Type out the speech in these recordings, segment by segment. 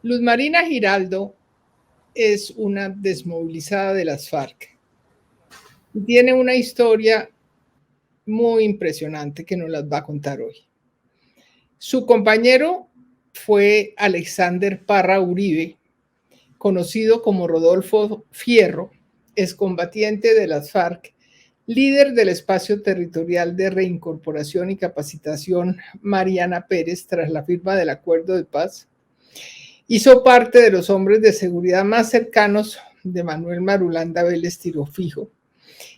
Luz Marina Giraldo es una desmovilizada de las FARC. Tiene una historia muy impresionante que nos las va a contar hoy. Su compañero fue Alexander Parra Uribe, conocido como Rodolfo Fierro, excombatiente de las FARC, líder del espacio territorial de reincorporación y capacitación Mariana Pérez tras la firma del acuerdo de paz. Hizo parte de los hombres de seguridad más cercanos de Manuel Marulanda Vélez Tirofijo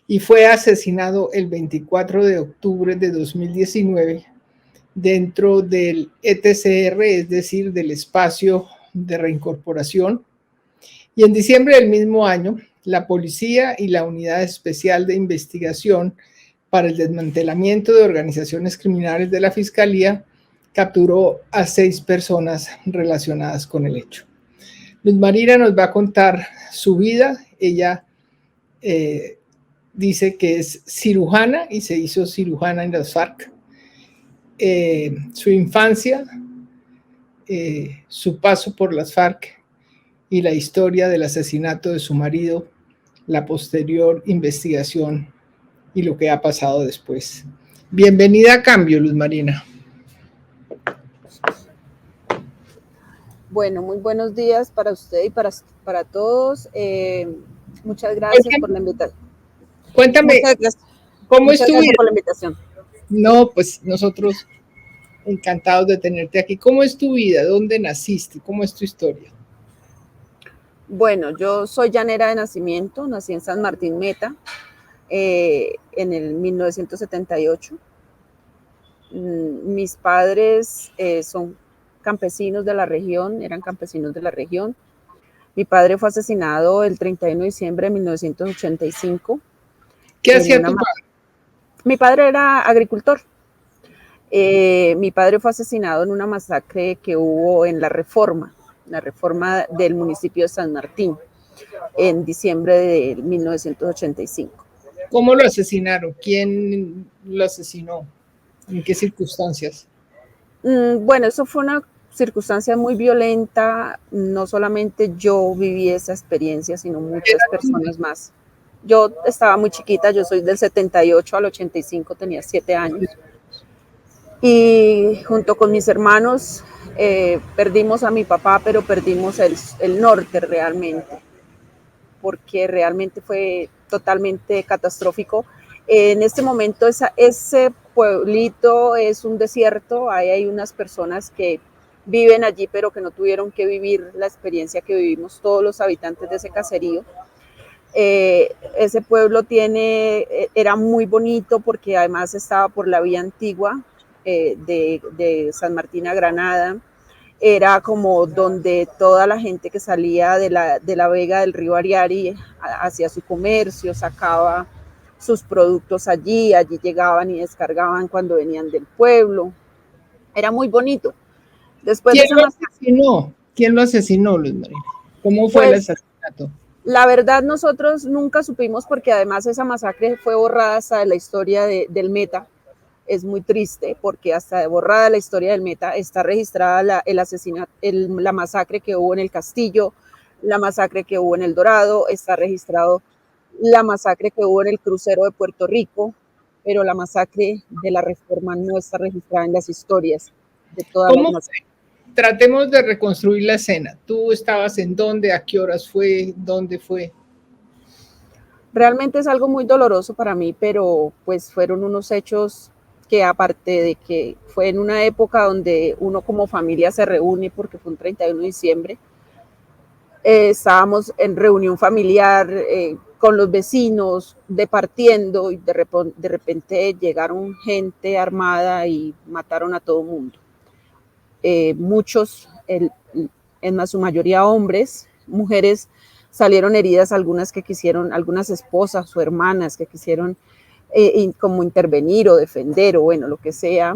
y fue asesinado el 24 de octubre de 2019 dentro del ETCR, es decir, del espacio de reincorporación. Y en diciembre del mismo año, la policía y la Unidad Especial de Investigación para el Desmantelamiento de Organizaciones Criminales de la Fiscalía capturó a 6 personas relacionadas con el hecho. Luz Marina nos va a contar su vida. Ella dice que es cirujana y se hizo cirujana en las FARC. Su infancia, su paso por las FARC y la historia del asesinato de su marido, la posterior investigación y lo que ha pasado después. Bienvenida a Cambio, Luz Marina. Bueno, muy buenos días para usted y para todos. Muchas gracias por la invitación. Cuéntame, ¿cómo es tu vida? Por la invitación. No, pues nosotros encantados de tenerte aquí. ¿Cómo es tu vida? ¿Dónde naciste? ¿Cómo es tu historia? Bueno, yo soy llanera de nacimiento, nací en San Martín Meta en el 1978. Mis padres son campesinos de la región, eran campesinos de la región. Mi padre fue asesinado el 31 de diciembre de 1985. ¿Qué hacía tu padre? Mi padre era agricultor. Mi padre fue asesinado en una masacre que hubo en la reforma del municipio de San Martín, en diciembre de 1985. ¿Cómo lo asesinaron? ¿Quién lo asesinó? ¿En qué circunstancias? Bueno, eso fue una circunstancia muy violenta. No solamente yo viví esa experiencia, sino muchas personas más. Yo estaba muy chiquita, yo soy del 78 al 85, tenía 7 años. Y junto con mis hermanos perdimos a mi papá, pero perdimos el norte realmente, porque realmente fue totalmente catastrófico. En este momento ese pueblito es un desierto, ahí hay unas personas que viven allí, pero que no tuvieron que vivir la experiencia que vivimos todos los habitantes de ese caserío. Ese pueblo era muy bonito porque además estaba por la vía antigua de San Martín a Granada. Era como donde toda la gente que salía de la vega del río Ariari hacía su comercio, sacaba sus productos allí llegaban y descargaban cuando venían del pueblo. Era muy bonito. Después ¿Quién lo asesinó, Luz Marina? ¿Cómo fue el asesinato? La verdad nosotros nunca supimos, porque además esa masacre fue borrada hasta de la historia del Meta. Es muy triste porque hasta borrada la historia del Meta está registrada el asesinato, la masacre que hubo en el Castillo, la masacre que hubo en El Dorado, está registrado la masacre que hubo en el crucero de Puerto Rico, pero la masacre de la Reforma no está registrada en las historias de todas las masacres. Tratemos de reconstruir la escena. ¿Tú estabas en dónde? ¿A qué horas fue? ¿Dónde fue? Realmente es algo muy doloroso para mí, pero pues fueron unos hechos que, aparte de que fue en una época donde uno como familia se reúne, porque fue un 31 de diciembre, estábamos en reunión familiar con los vecinos, departiendo, y de repente llegaron gente armada y mataron a todo el mundo. Muchos, en su mayoría hombres, mujeres salieron heridas, algunas esposas o hermanas que quisieron como intervenir o defender o bueno, lo que sea,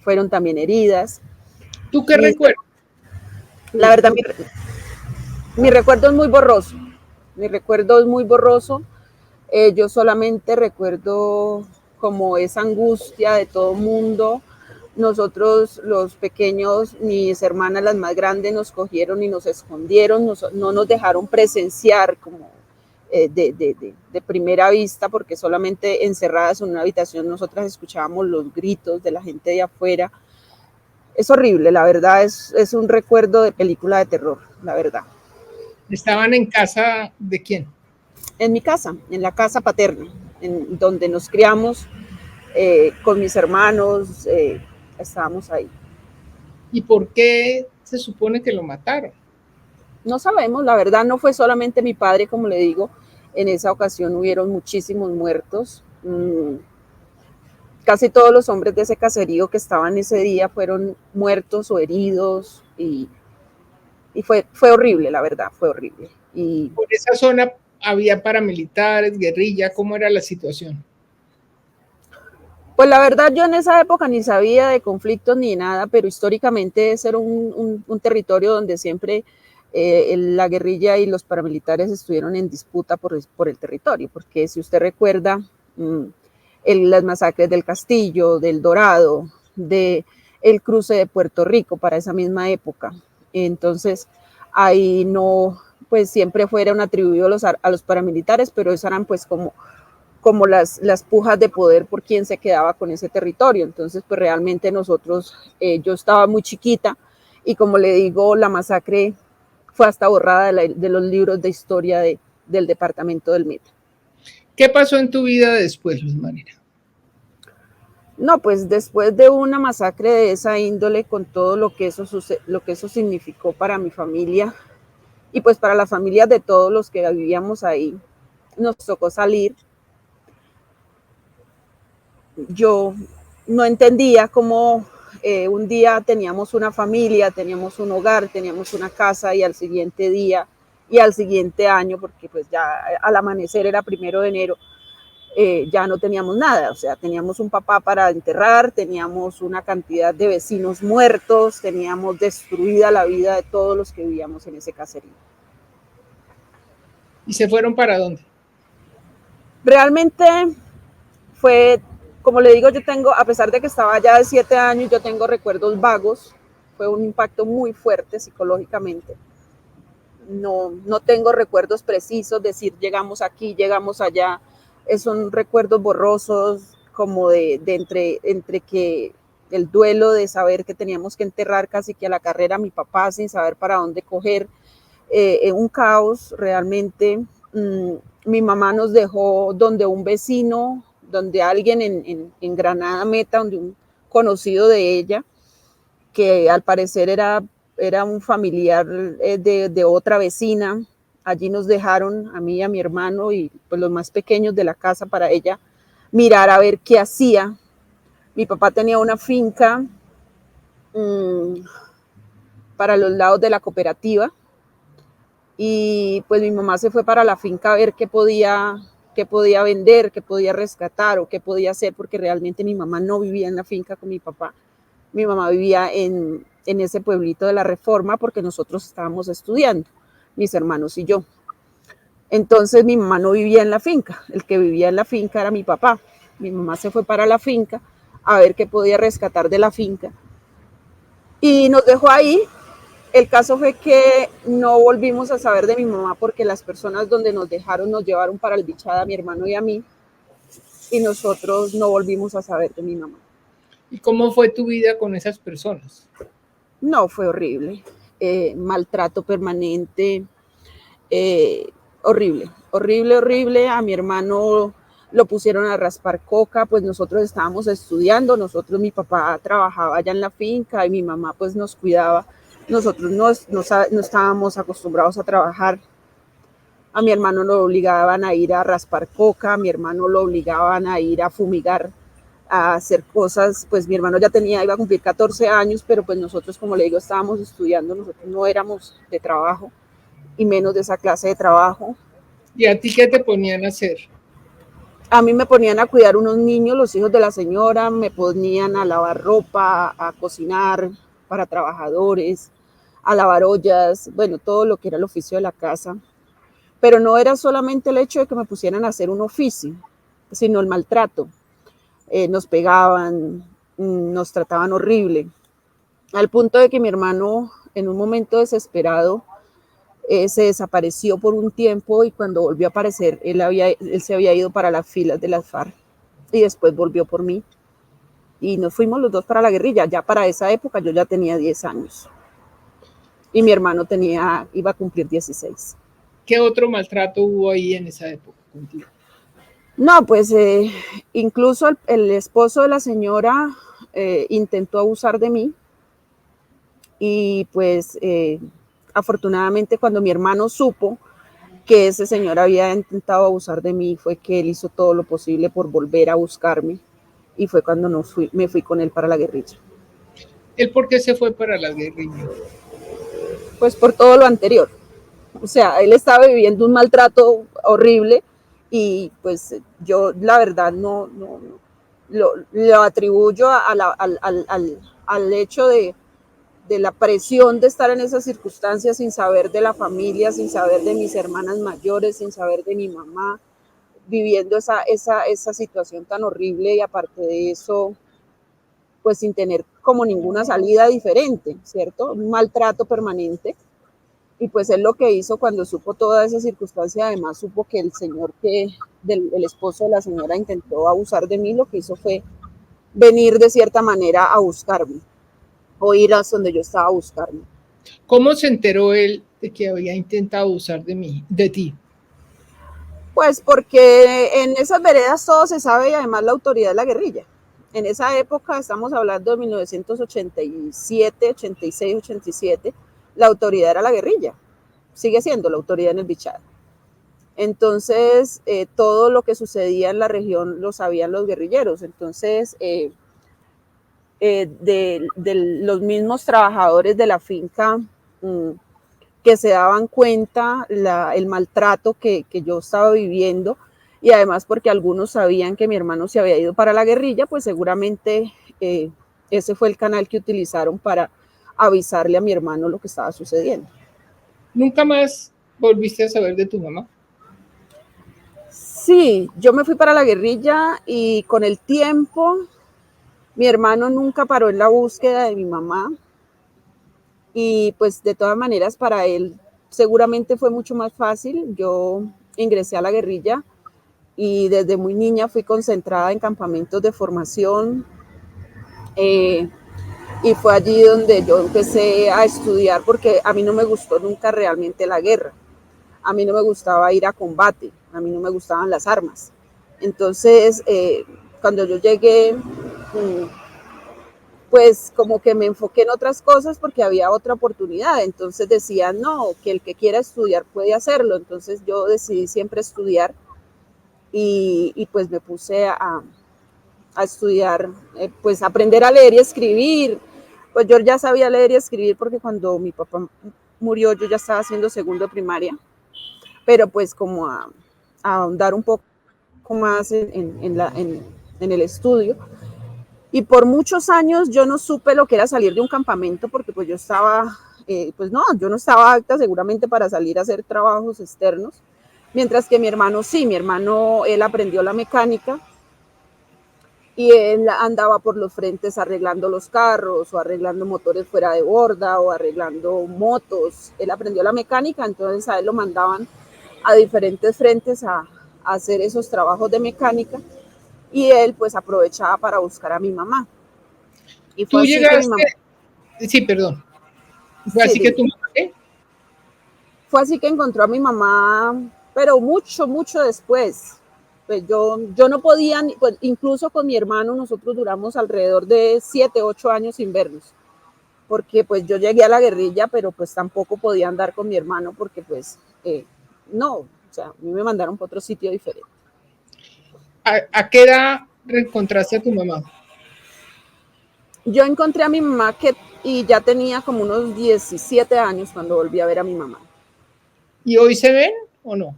fueron también heridas. ¿Tú qué recuerdas? La verdad, mi recuerdo es muy borroso. Yo solamente recuerdo como esa angustia de todo el mundo, Nosotros, los pequeños, mis hermanas, las más grandes, nos cogieron y nos escondieron, no nos dejaron presenciar como de primera vista, porque solamente encerradas en una habitación nosotras escuchábamos los gritos de la gente de afuera. Es horrible, la verdad, es un recuerdo de película de terror, la verdad. ¿Estaban en casa de quién? En mi casa, en la casa paterna, en donde nos criamos con mis hermanos, estábamos ahí. ¿Y por qué se supone que lo mataron? No sabemos, la verdad no fue solamente mi padre, como le digo, en esa ocasión hubieron muchísimos muertos. Casi todos los hombres de ese caserío que estaban ese día fueron muertos o heridos y fue horrible, la verdad, fue horrible. Y por esa zona había paramilitares, guerrilla, ¿cómo era la situación? pues la verdad yo en esa época ni sabía de conflictos ni nada, pero históricamente ese era un territorio donde siempre la guerrilla y los paramilitares estuvieron en disputa por el territorio, porque si usted recuerda las masacres del Castillo, del Dorado, de el cruce de Puerto Rico para esa misma época, entonces ahí no, pues siempre fueron atribuidos a los paramilitares, pero esos eran pues como las pujas de poder por quién se quedaba con ese territorio. Entonces, pues realmente nosotros, yo estaba muy chiquita y como le digo, la masacre fue hasta borrada de los libros de historia del departamento del Meta. ¿Qué pasó en tu vida después, Luz Marina? No, pues después de una masacre de esa índole, con todo lo que eso significó para mi familia y pues para las familias de todos los que vivíamos ahí, nos tocó salir. Yo no entendía cómo un día teníamos una familia, teníamos un hogar, teníamos una casa y al siguiente día y al siguiente año, porque pues ya al amanecer era 1 de enero, ya no teníamos nada, o sea, teníamos un papá para enterrar, teníamos una cantidad de vecinos muertos, teníamos destruida la vida de todos los que vivíamos en ese caserío. ¿Y se fueron para dónde? Realmente fue, como le digo, yo tengo, a pesar de que estaba ya de 7 años, yo tengo recuerdos vagos, fue un impacto muy fuerte psicológicamente. No tengo recuerdos precisos, decir llegamos aquí, llegamos allá, son recuerdos borrosos, como de entre que el duelo de saber que teníamos que enterrar casi que a la carrera a mi papá sin saber para dónde coger, un caos realmente. Mi mamá nos dejó donde un vecino, donde alguien en Granada Meta, donde un conocido de ella, que al parecer era un familiar de otra vecina. Allí nos dejaron a mí y a mi hermano y pues los más pequeños de la casa para ella mirar a ver qué hacía. Mi papá tenía una finca para los lados de la cooperativa y pues mi mamá se fue para la finca a ver qué podía vender, qué podía rescatar o qué podía hacer, porque realmente mi mamá no vivía en la finca con mi papá. Mi mamá vivía en ese pueblito de la Reforma porque nosotros estábamos estudiando, mis hermanos y yo. Entonces mi mamá no vivía en la finca, el que vivía en la finca era mi papá. Mi mamá se fue para la finca a ver qué podía rescatar de la finca y nos dejó ahí. El caso fue que no volvimos a saber de mi mamá porque las personas donde nos dejaron nos llevaron para el Bichada a mi hermano y a mí y nosotros no volvimos a saber de mi mamá. ¿Y cómo fue tu vida con esas personas? No, fue horrible. Maltrato permanente, horrible, horrible, horrible. A mi hermano lo pusieron a raspar coca, pues nosotros estábamos estudiando, mi papá trabajaba allá en la finca y mi mamá pues nos cuidaba. Nosotros no estábamos acostumbrados a trabajar. A mi hermano lo obligaban a ir a raspar coca, a mi hermano lo obligaban a ir a fumigar, a hacer cosas. Pues mi hermano ya iba a cumplir 14 años, pero pues nosotros, como le digo, estábamos estudiando, nosotros no éramos de trabajo y menos de esa clase de trabajo. ¿Y a ti qué te ponían a hacer? A mí me ponían a cuidar unos niños, los hijos de la señora, me ponían a lavar ropa, a cocinar para trabajadores, a lavar ollas, bueno, todo lo que era el oficio de la casa. Pero no era solamente el hecho de que me pusieran a hacer un oficio, sino el maltrato. Nos pegaban, nos trataban horrible, al punto de que mi hermano, en un momento desesperado, se desapareció por un tiempo y cuando volvió a aparecer, él se había ido para las filas de las FARC y después volvió por mí y nos fuimos los dos para la guerrilla. Ya para esa época yo ya tenía 10 años y mi hermano iba a cumplir 16. ¿Qué otro maltrato hubo ahí en esa época contigo? No, pues incluso el esposo de la señora intentó abusar de mí y pues afortunadamente cuando mi hermano supo que ese señor había intentado abusar de mí, fue que él hizo todo lo posible por volver a buscarme y fue cuando me fui con él para la guerrilla. ¿Él por qué se fue para la guerrilla? Pues por todo lo anterior. O sea, él estaba viviendo un maltrato horrible y pues yo la verdad no lo atribuyo al hecho de la presión de estar en esas circunstancias sin saber de la familia, sin saber de mis hermanas mayores, sin saber de mi mamá, viviendo esa situación tan horrible y aparte de eso, pues sin tener como ninguna salida diferente, ¿cierto? Un maltrato permanente. Y pues él lo que hizo cuando supo toda esa circunstancia, además supo que el señor el esposo de la señora intentó abusar de mí, lo que hizo fue venir de cierta manera a buscarme o ir a donde yo estaba a buscarme. ¿Cómo se enteró él de que había intentado abusar de ti? Pues porque en esas veredas todo se sabe y además la autoridad de la guerrilla. En esa época, estamos hablando de 1987, 86, 87, la autoridad era la guerrilla. Sigue siendo la autoridad en el Bichada. Entonces, todo lo que sucedía en la región lo sabían los guerrilleros. Entonces, de los mismos trabajadores de la finca que se daban cuenta el maltrato que yo estaba viviendo y además porque algunos sabían que mi hermano se había ido para la guerrilla, pues seguramente ese fue el canal que utilizaron para avisarle a mi hermano lo que estaba sucediendo. ¿Nunca más volviste a saber de tu mamá? Sí, yo me fui para la guerrilla y con el tiempo mi hermano nunca paró en la búsqueda de mi mamá y pues de todas maneras para él seguramente fue mucho más fácil. Yo ingresé a la guerrilla y desde muy niña fui concentrada en campamentos de formación y fue allí donde yo empecé a estudiar porque a mí no me gustó nunca realmente la guerra. A mí no me gustaba ir a combate, a mí no me gustaban las armas. Entonces, cuando yo llegué, pues como que me enfoqué en otras cosas porque había otra oportunidad. Entonces decía, no, que el que quiera estudiar puede hacerlo. Entonces yo decidí siempre estudiar y pues me puse a estudiar, pues aprender a leer y escribir. Pues yo ya sabía leer y escribir porque cuando mi papá murió yo ya estaba haciendo segundo de primaria, pero pues como a ahondar un poco más en el estudio. Y por muchos años yo no supe lo que era salir de un campamento porque pues yo estaba, pues no, yo no estaba apta seguramente para salir a hacer trabajos externos, mientras que mi hermano sí, mi hermano, él aprendió la mecánica y él andaba por los frentes arreglando los carros o arreglando motores fuera de borda o arreglando motos. Él aprendió la mecánica, entonces a él lo mandaban a diferentes frentes a hacer esos trabajos de mecánica y él pues aprovechaba para buscar a mi mamá. Y fue Tú así que mi llegaste, mamá... sí, perdón, fue Sí, así que dime. tu mamá, ¿eh? Fue así que encontró a mi mamá, pero mucho, mucho después. Pues yo no podía, pues incluso con mi hermano nosotros duramos alrededor de 7, 8 años sin vernos, porque pues yo llegué a la guerrilla, pero pues tampoco podía andar con mi hermano porque pues no, o sea, a mí me mandaron para otro sitio diferente. ¿A qué edad reencontraste a tu mamá? Yo encontré a mi mamá y ya tenía como unos 17 años cuando volví a ver a mi mamá. ¿Y hoy se ven o no?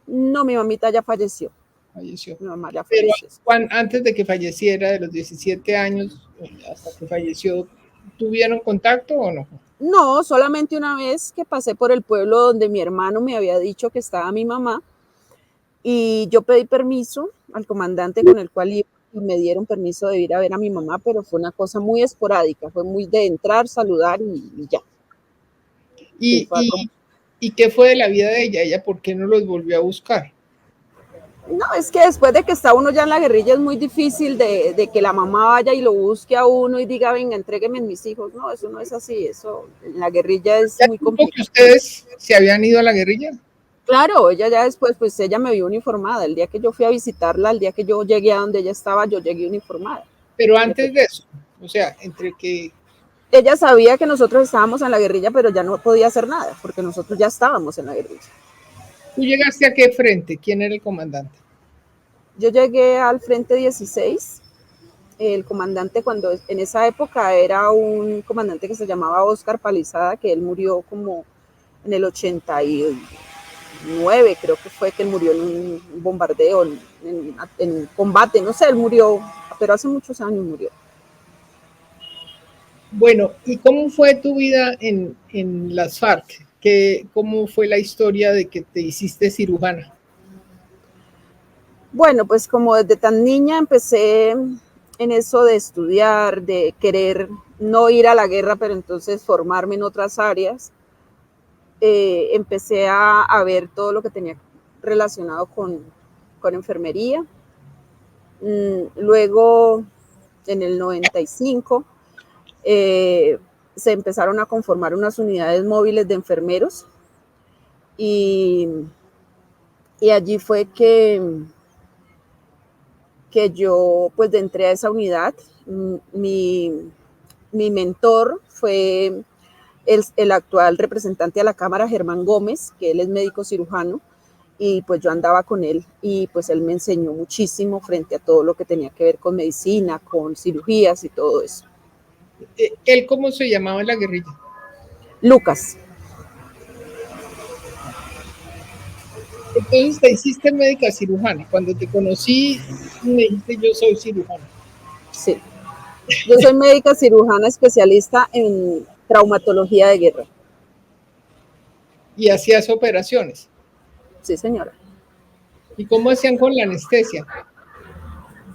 No, mi mamita ya falleció. Falleció. Mi mamá ya Pero falleció. antes de que falleciera, de los 17 años hasta que falleció, ¿tuvieron contacto o no? No, solamente una vez que pasé por el pueblo donde mi hermano me había dicho que estaba mi mamá y yo pedí permiso al comandante con el cual iba y me dieron permiso de ir a ver a mi mamá, pero fue una cosa muy esporádica, fue muy de entrar, saludar y ya. ¿Y, y, ¿Y qué fue de la vida de ella? ¿Ella por qué no los volvió a buscar? No, es que después de que está uno ya en la guerrilla es muy difícil de que la mamá vaya y lo busque a uno y diga, venga, entrégueme mis hijos. No, eso no es así, eso en la guerrilla es muy complicado. ¿Que ustedes se habían ido a la guerrilla? Claro, ella ya después, pues ella me vio uniformada. El día que yo fui a visitarla, el día que yo llegué a donde ella estaba, yo llegué uniformada. Pero antes de eso, o sea, entre que... Ella sabía que nosotros estábamos en la guerrilla, pero ya no podía hacer nada, porque nosotros ya estábamos en la guerrilla. ¿Tú llegaste a qué frente? ¿Quién era el comandante? Yo llegué al frente 16. El comandante, cuando en esa época era un comandante que se llamaba Oscar Palizada, que él murió como en el 89, creo que fue que él murió en un bombardeo, en combate, no sé, él murió, pero hace muchos años murió. Bueno, ¿y cómo fue tu vida en las FARC? ¿Cómo fue la historia de que te hiciste cirujana? Bueno, pues como desde tan niña empecé en eso de estudiar, de querer no ir a la guerra, pero entonces formarme en otras áreas. Empecé a ver todo lo que tenía relacionado con enfermería. Luego, en el 95, se empezaron a conformar unas unidades móviles de enfermeros y allí fue que yo pues entré a esa unidad. Mi mentor fue el actual representante a la Cámara, Germán Gómez, que él es médico cirujano, y pues yo andaba con él y pues él me enseñó muchísimo frente a todo lo que tenía que ver con medicina, con cirugías y todo eso. ¿Él cómo se llamaba en la guerrilla? Lucas. Entonces te hiciste médica cirujana. Cuando te conocí me dijiste yo soy cirujana. Sí. Yo soy médica cirujana especialista en traumatología de guerra. ¿Y hacías operaciones? Sí, señora. ¿Y cómo hacían con la anestesia?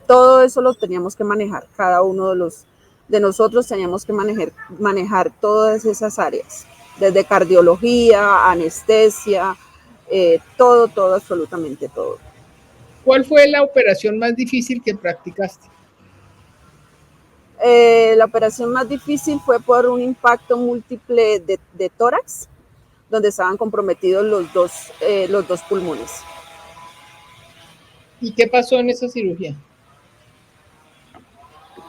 Todo eso lo teníamos que manejar. Cada uno de nosotros teníamos que manejar todas esas áreas. Desde cardiología, anestesia, todo, absolutamente todo. ¿Cuál fue la operación más difícil que practicaste? La operación más difícil fue por un impacto múltiple de tórax, donde estaban comprometidos los dos pulmones. ¿Y qué pasó en esa cirugía?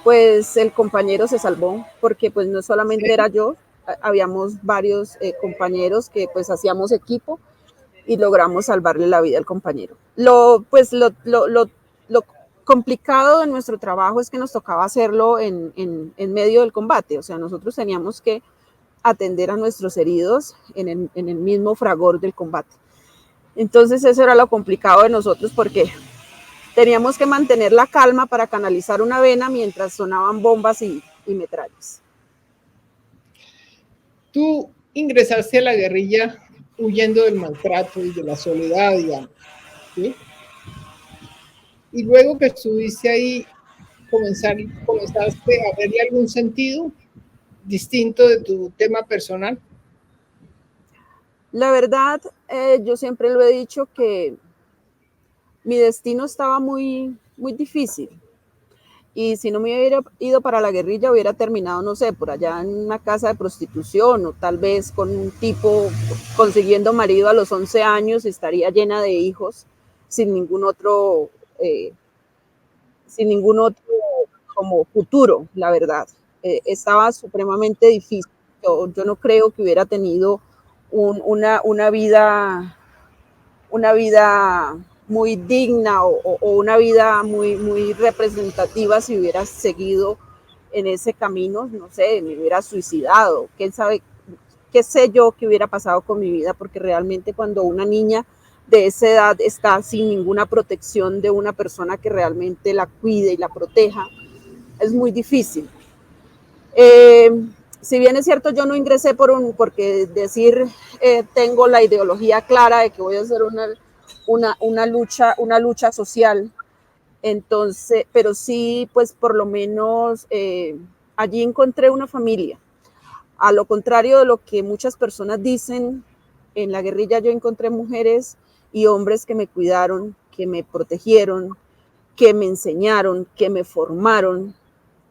Pues el compañero se salvó, porque pues no solamente era yo, habíamos varios compañeros que pues hacíamos equipo y logramos salvarle la vida al compañero. Lo complicado de nuestro trabajo es que nos tocaba hacerlo en medio del combate, o sea, nosotros teníamos que atender a nuestros heridos en el mismo fragor del combate. Entonces eso era lo complicado de nosotros, porque teníamos que mantener la calma para canalizar una vena mientras sonaban bombas y metrallas. Tú ingresaste a la guerrilla huyendo del maltrato y de la soledad, digamos, ¿sí? Y luego que estuviste ahí, comenzaste a verle algún sentido distinto de tu tema personal. La verdad, yo siempre lo he dicho que mi destino estaba muy, muy difícil. Y si no me hubiera ido para la guerrilla, hubiera terminado, no sé, por allá en una casa de prostitución, o tal vez con un tipo consiguiendo marido a los 11 años, estaría llena de hijos, sin ningún otro como futuro, la verdad. Estaba supremamente difícil. Yo no creo que hubiera tenido una vida muy digna o una vida muy, muy representativa si hubiera seguido en ese camino, no sé, me hubiera suicidado, quién sabe, qué sé yo qué hubiera pasado con mi vida, porque realmente cuando una niña de esa edad está sin ninguna protección de una persona que realmente la cuide y la proteja, es muy difícil. Si bien es cierto, yo no ingresé porque decir tengo la ideología clara de que voy a hacer una lucha social, Entonces, pero sí, pues por lo menos allí encontré una familia. A lo contrario de lo que muchas personas dicen, en la guerrilla yo encontré mujeres y hombres que me cuidaron, que me protegieron, que me enseñaron, que me formaron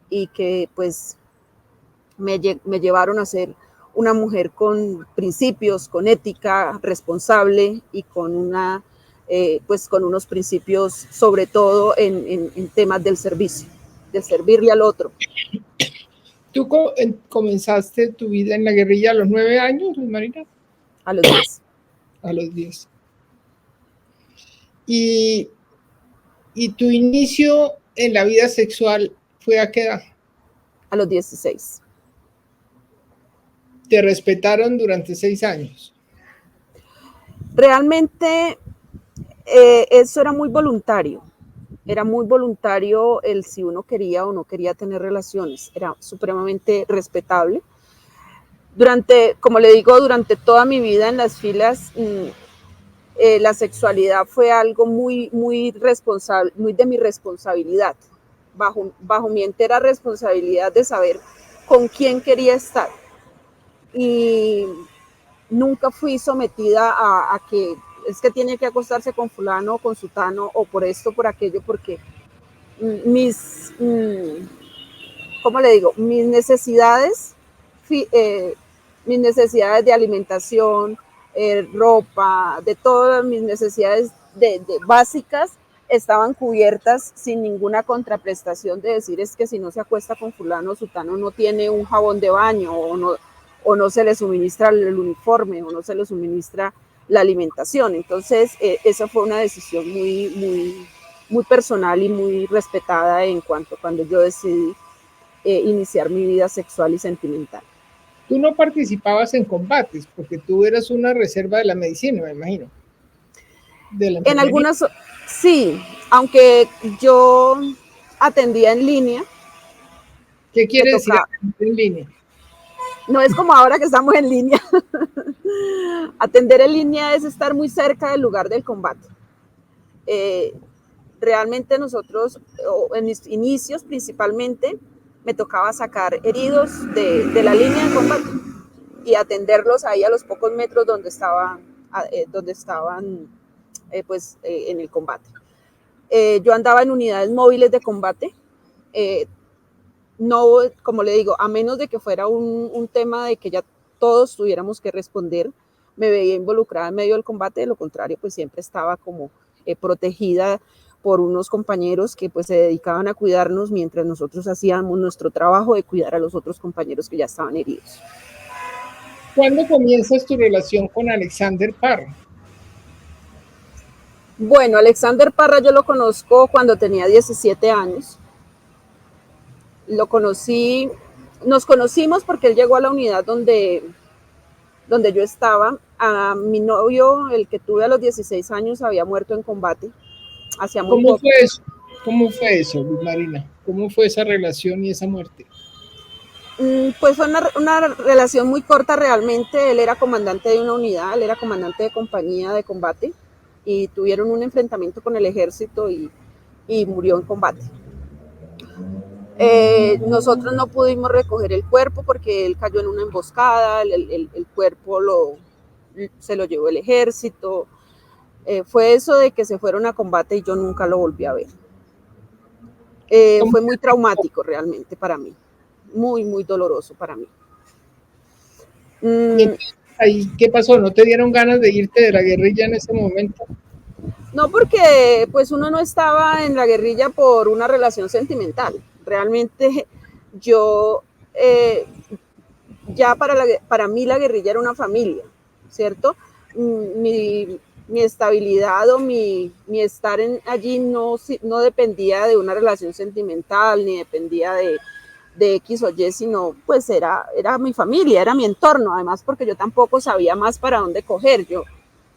y que pues me llevaron a ser una mujer con principios, con ética, responsable y con una pues con unos principios sobre todo en temas del servicio, de servirle al otro. ¿Tú comenzaste tu vida en la guerrilla a los 9 años, Marina? A los 10. A los 10. ¿Y tu inicio en la vida sexual fue a qué edad? A los 16. ¿Te respetaron durante 6 años? Realmente eso era muy voluntario. Era muy voluntario el si uno quería o no quería tener relaciones. Era supremamente respetable. Como le digo, durante toda mi vida en las filas, la sexualidad fue algo muy responsable, muy de mi responsabilidad, bajo mi entera responsabilidad de saber con quién quería estar. Y nunca fui sometida a que es que tiene que acostarse con fulano o con sutano o por esto, por aquello, porque ¿cómo le digo? Mis necesidades de alimentación, ropa, de todas mis necesidades básicas estaban cubiertas sin ninguna contraprestación de decir es que si no se acuesta con fulano o sutano no tiene un jabón de baño o no se le suministra el uniforme o no se le suministra la alimentación. Entonces, esa fue una decisión muy personal y muy respetada en cuanto cuando yo decidí iniciar mi vida sexual y sentimental. Tú no participabas en combates porque tú eras una reserva de la medicina, me imagino. En algunas, sí, aunque yo atendía en línea. ¿Qué quiere decir atender en línea? No es como ahora que estamos en línea. Atender en línea es estar muy cerca del lugar del combate. Realmente nosotros, en mis inicios principalmente, me tocaba sacar heridos de la línea de combate y atenderlos ahí a los pocos metros donde estaban en el combate. Yo andaba en unidades móviles de combate, no, como le digo, a menos de que fuera un tema de que ya todos tuviéramos que responder, me veía involucrada en medio del combate, de lo contrario, pues siempre estaba como protegida por unos compañeros que pues se dedicaban a cuidarnos mientras nosotros hacíamos nuestro trabajo de cuidar a los otros compañeros que ya estaban heridos. ¿Cuándo comienzas tu relación con Alexander Parra? Bueno, Alexander Parra yo lo conozco cuando tenía 17 años. Lo conocí, nos conocimos porque él llegó a la unidad donde yo estaba. A mi novio, el que tuve a los 16 años, había muerto en combate. Hacía muy poco. Fue eso? ¿Cómo fue eso, Luz Marina? ¿Cómo fue esa relación y esa muerte? Pues fue una relación muy corta realmente. Él era comandante de una unidad, él era comandante de compañía de combate y tuvieron un enfrentamiento con el ejército y murió en combate. Nosotros no pudimos recoger el cuerpo porque él cayó en una emboscada, el cuerpo se lo llevó el ejército. Fue eso de que se fueron a combate y yo nunca lo volví a ver. Fue muy traumático realmente para mí, muy doloroso para mí. ¿Y qué pasó? ¿No te dieron ganas de irte de la guerrilla en ese momento? No, porque pues uno no estaba en la guerrilla por una relación sentimental. Realmente yo, ya para mí la guerrilla era una familia, ¿cierto? Mi estabilidad o mi estar allí no dependía de una relación sentimental, ni dependía de X o Y, sino pues era mi familia, era mi entorno, además porque yo tampoco sabía más para dónde coger. Yo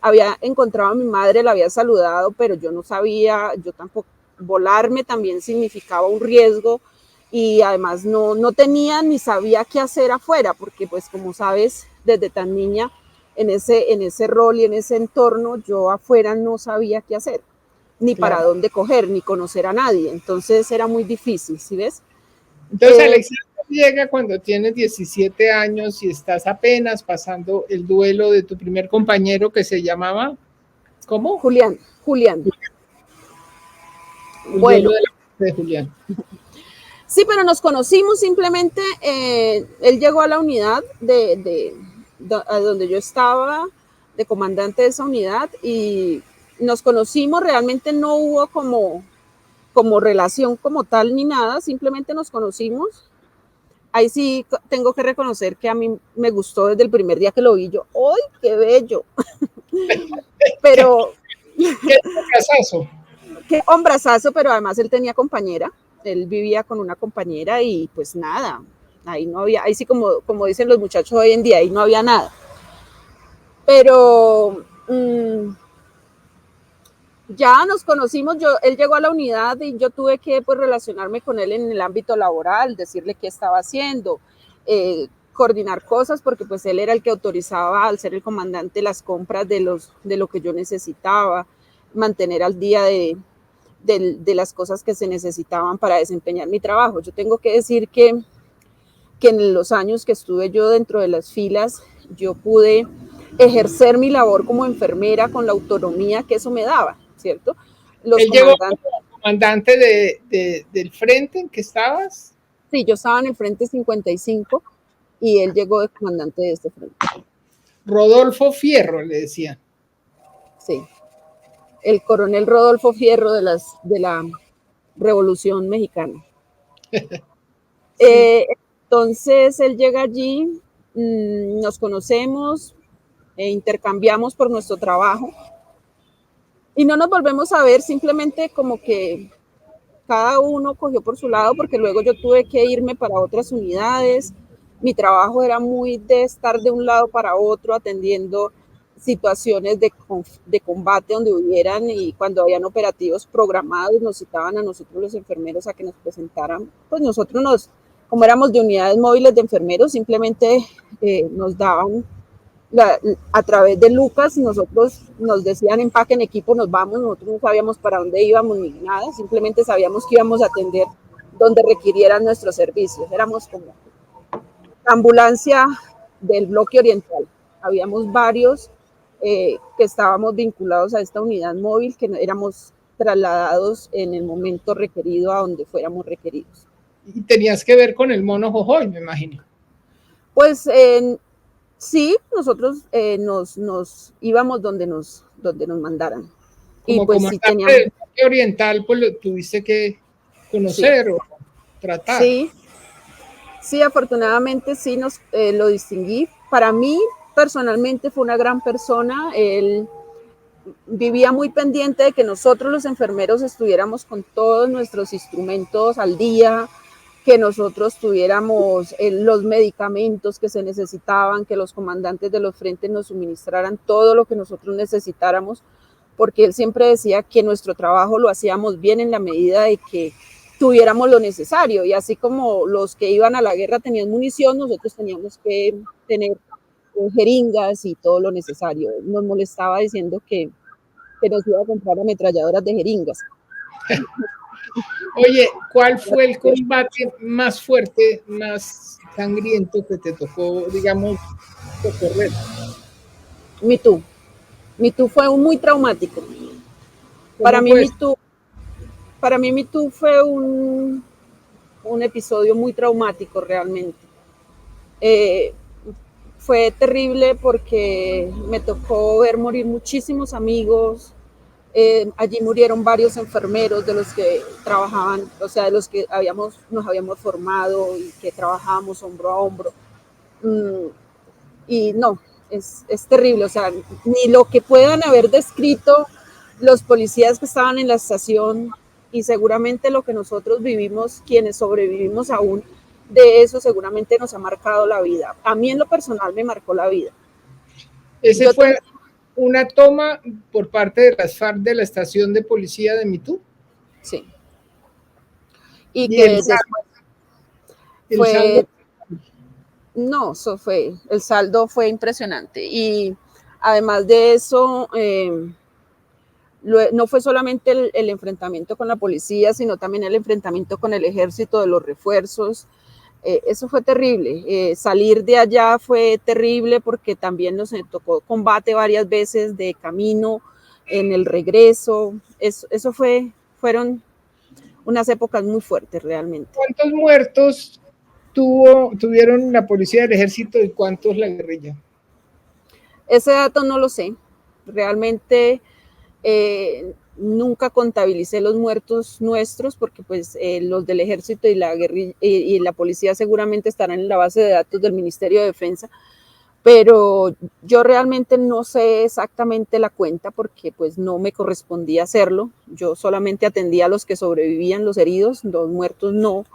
había encontrado a mi madre, la había saludado, pero yo no sabía, yo tampoco, volarme también significaba un riesgo y además no tenía ni sabía qué hacer afuera, porque pues como sabes, desde tan niña, en ese rol y en ese entorno, yo afuera no sabía qué hacer. ni para dónde coger, ni conocer a nadie. Entonces era muy difícil, ¿sí ves? Entonces, Alexandra llega cuando tienes 17 años y estás apenas pasando el duelo de tu primer compañero que se llamaba, ¿cómo? Julián. El Bueno. duelo de la muerte de Julián. Sí, pero nos conocimos simplemente, él llegó a la unidad a donde yo estaba, de comandante de esa unidad, y nos conocimos, realmente no hubo como relación como tal ni nada, simplemente nos conocimos. Ahí sí tengo que reconocer que a mí me gustó desde el primer día que lo vi yo. ¡Ay, qué bello! Pero... ¡Qué hombrazazo! ¡Qué hombrazazo! Pero además él tenía compañera, él vivía con una compañera y pues nada, ahí no había, ahí sí como dicen los muchachos hoy en día, ahí no había nada. Pero... ya nos conocimos, él llegó a la unidad y yo tuve que pues relacionarme con él en el ámbito laboral, decirle qué estaba haciendo, coordinar cosas, porque pues él era el que autorizaba, al ser el comandante, las compras de lo que yo necesitaba, mantener al día de las cosas que se necesitaban para desempeñar mi trabajo. Yo tengo que decir que en los años que estuve yo dentro de las filas, yo pude ejercer mi labor como enfermera con la autonomía que eso me daba, ¿cierto? Él llegó como comandante del frente en que estabas. Sí, yo estaba en el frente 55 y él llegó de comandante de este frente. Rodolfo Fierro, le decía. Sí, el coronel Rodolfo Fierro de la Revolución Mexicana. Sí. Entonces él llega allí, nos conocemos, intercambiamos por nuestro trabajo y no nos volvemos a ver, simplemente como que cada uno cogió por su lado, porque luego yo tuve que irme para otras unidades. Mi trabajo era muy de estar de un lado para otro atendiendo situaciones de combate donde hubieran, y cuando habían operativos programados nos citaban a nosotros los enfermeros a que nos presentaran. Pues nosotros como éramos de unidades móviles de enfermeros, simplemente nos daban a través de Lucas, nosotros nos decían empaquen equipo, nos vamos, nosotros no sabíamos para dónde íbamos ni nada, simplemente sabíamos que íbamos a atender donde requirieran nuestros servicios. Éramos como ambulancia del bloque oriental. Habíamos varios que estábamos vinculados a esta unidad móvil, que éramos trasladados en el momento requerido a donde fuéramos requeridos. Y tenías que ver con el mono Jojoy, me imagino. Pues sí, nosotros nos íbamos donde nos mandaran. Como y pues comandante sí teníamos del bloque oriental, pues lo tuviste que conocer, sí, o tratar. Sí, afortunadamente sí lo distinguí. Para mí, personalmente, fue una gran persona. Él vivía muy pendiente de que nosotros los enfermeros estuviéramos con todos nuestros instrumentos al día, que nosotros tuviéramos los medicamentos que se necesitaban, que los comandantes de los frentes nos suministraran todo lo que nosotros necesitáramos, porque él siempre decía que nuestro trabajo lo hacíamos bien en la medida de que tuviéramos lo necesario, y así como los que iban a la guerra tenían munición, nosotros teníamos que tener jeringas y todo lo necesario. Nos molestaba diciendo que nos iba a comprar ametralladoras de jeringas. Oye, ¿cuál fue el combate más fuerte, más sangriento que te tocó, digamos, recorrer? Me Too fue muy traumático. Para mí, Me Too fue un episodio muy traumático realmente. Fue terrible porque me tocó ver morir muchísimos amigos. Allí murieron varios enfermeros de los que trabajaban, o sea, de los que nos habíamos formado y que trabajábamos hombro a hombro. Y no, es terrible, o sea, ni lo que puedan haber descrito los policías que estaban en la estación, y seguramente lo que nosotros vivimos, quienes sobrevivimos aún de eso, seguramente nos ha marcado la vida. A mí en lo personal me marcó la vida. ¿Ese fue una toma por parte de las FARC de la estación de policía de Mitú? Sí. Y que después fue... No, el saldo fue impresionante. Y además de eso, No fue solamente el enfrentamiento con la policía, sino también el enfrentamiento con el ejército de los refuerzos. Eso fue terrible. Salir de allá fue terrible porque también nos tocó combate varias veces de camino, en el regreso. Eso fueron unas épocas muy fuertes realmente. ¿Cuántos muertos tuvieron la policía del ejército y cuántos la guerrilla? Ese dato no lo sé. Realmente nunca contabilicé los muertos nuestros porque pues los del ejército y la guerrilla y la policía seguramente estarán en la base de datos del Ministerio de Defensa, pero yo realmente no sé exactamente la cuenta porque pues no me correspondía hacerlo. Yo solamente atendía a los que sobrevivían, los heridos, los muertos no.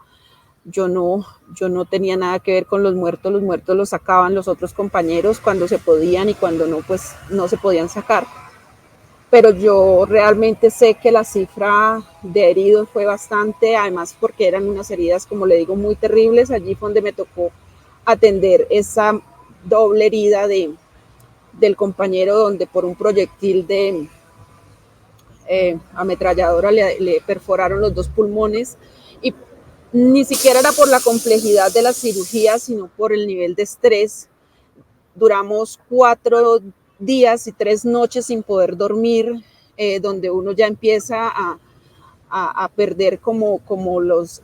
Yo no tenía nada que ver con los muertos los sacaban los otros compañeros cuando se podían y cuando no, pues no se podían sacar. Pero yo realmente sé que la cifra de heridos fue bastante, además porque eran unas heridas, como le digo, muy terribles. Allí fue donde me tocó atender esa doble herida del compañero, donde por un proyectil de ametralladora le perforaron los 2 pulmones, y ni siquiera era por la complejidad de la cirugía, sino por el nivel de estrés. Duramos 4 días y 3 noches sin poder dormir, donde uno ya empieza a perder como los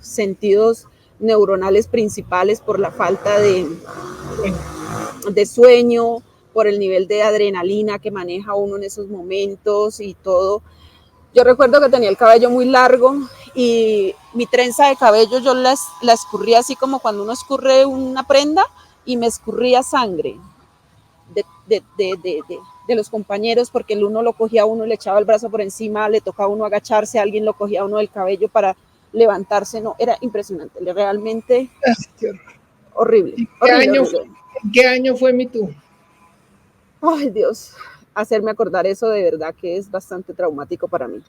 sentidos neuronales principales por la falta de sueño, por el nivel de adrenalina que maneja uno en esos momentos y todo. Yo recuerdo que tenía el cabello muy largo y mi trenza de cabello yo la escurría así como cuando uno escurre una prenda, y me escurría sangre de los compañeros, porque el uno lo cogía a uno, le echaba el brazo por encima, le tocaba a uno agacharse, alguien lo cogía a uno del cabello para levantarse. No, era impresionante, realmente horrible. ¿En qué año fue Me Too? Ay, Dios, hacerme acordar eso de verdad que es bastante traumático para mí.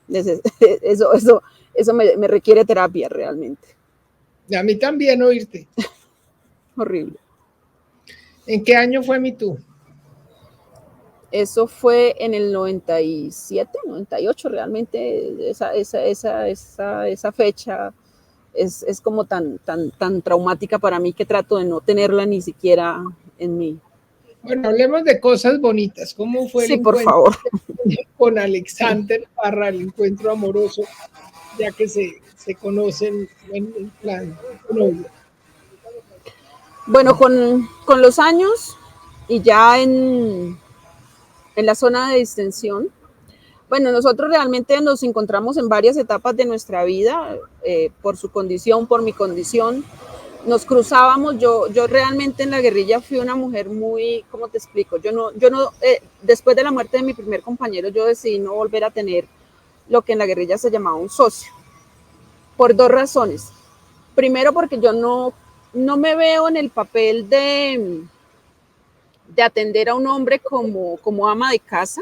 Eso me requiere terapia realmente. Y a mí también oírte. Horrible. ¿En qué año fue Me Too? Eso fue en el 97, 98, realmente esa fecha es como tan traumática para mí que trato de no tenerla ni siquiera en mí. Bueno, hablemos de cosas bonitas. ¿Cómo fue el encuentro por favor. con Alexander Parra, el encuentro amoroso, ya que se conocen en el plan novio? Bueno, con los años y ya en la zona de distensión, bueno, nosotros realmente nos encontramos en varias etapas de nuestra vida, por su condición, por mi condición. Nos cruzábamos. Yo realmente en la guerrilla fui una mujer muy, ¿cómo te explico? Yo no después de la muerte de mi primer compañero, yo decidí no volver a tener lo que en la guerrilla se llamaba un socio, por 2 razones. Primero, porque yo no me veo en el papel de atender a un hombre como ama de casa,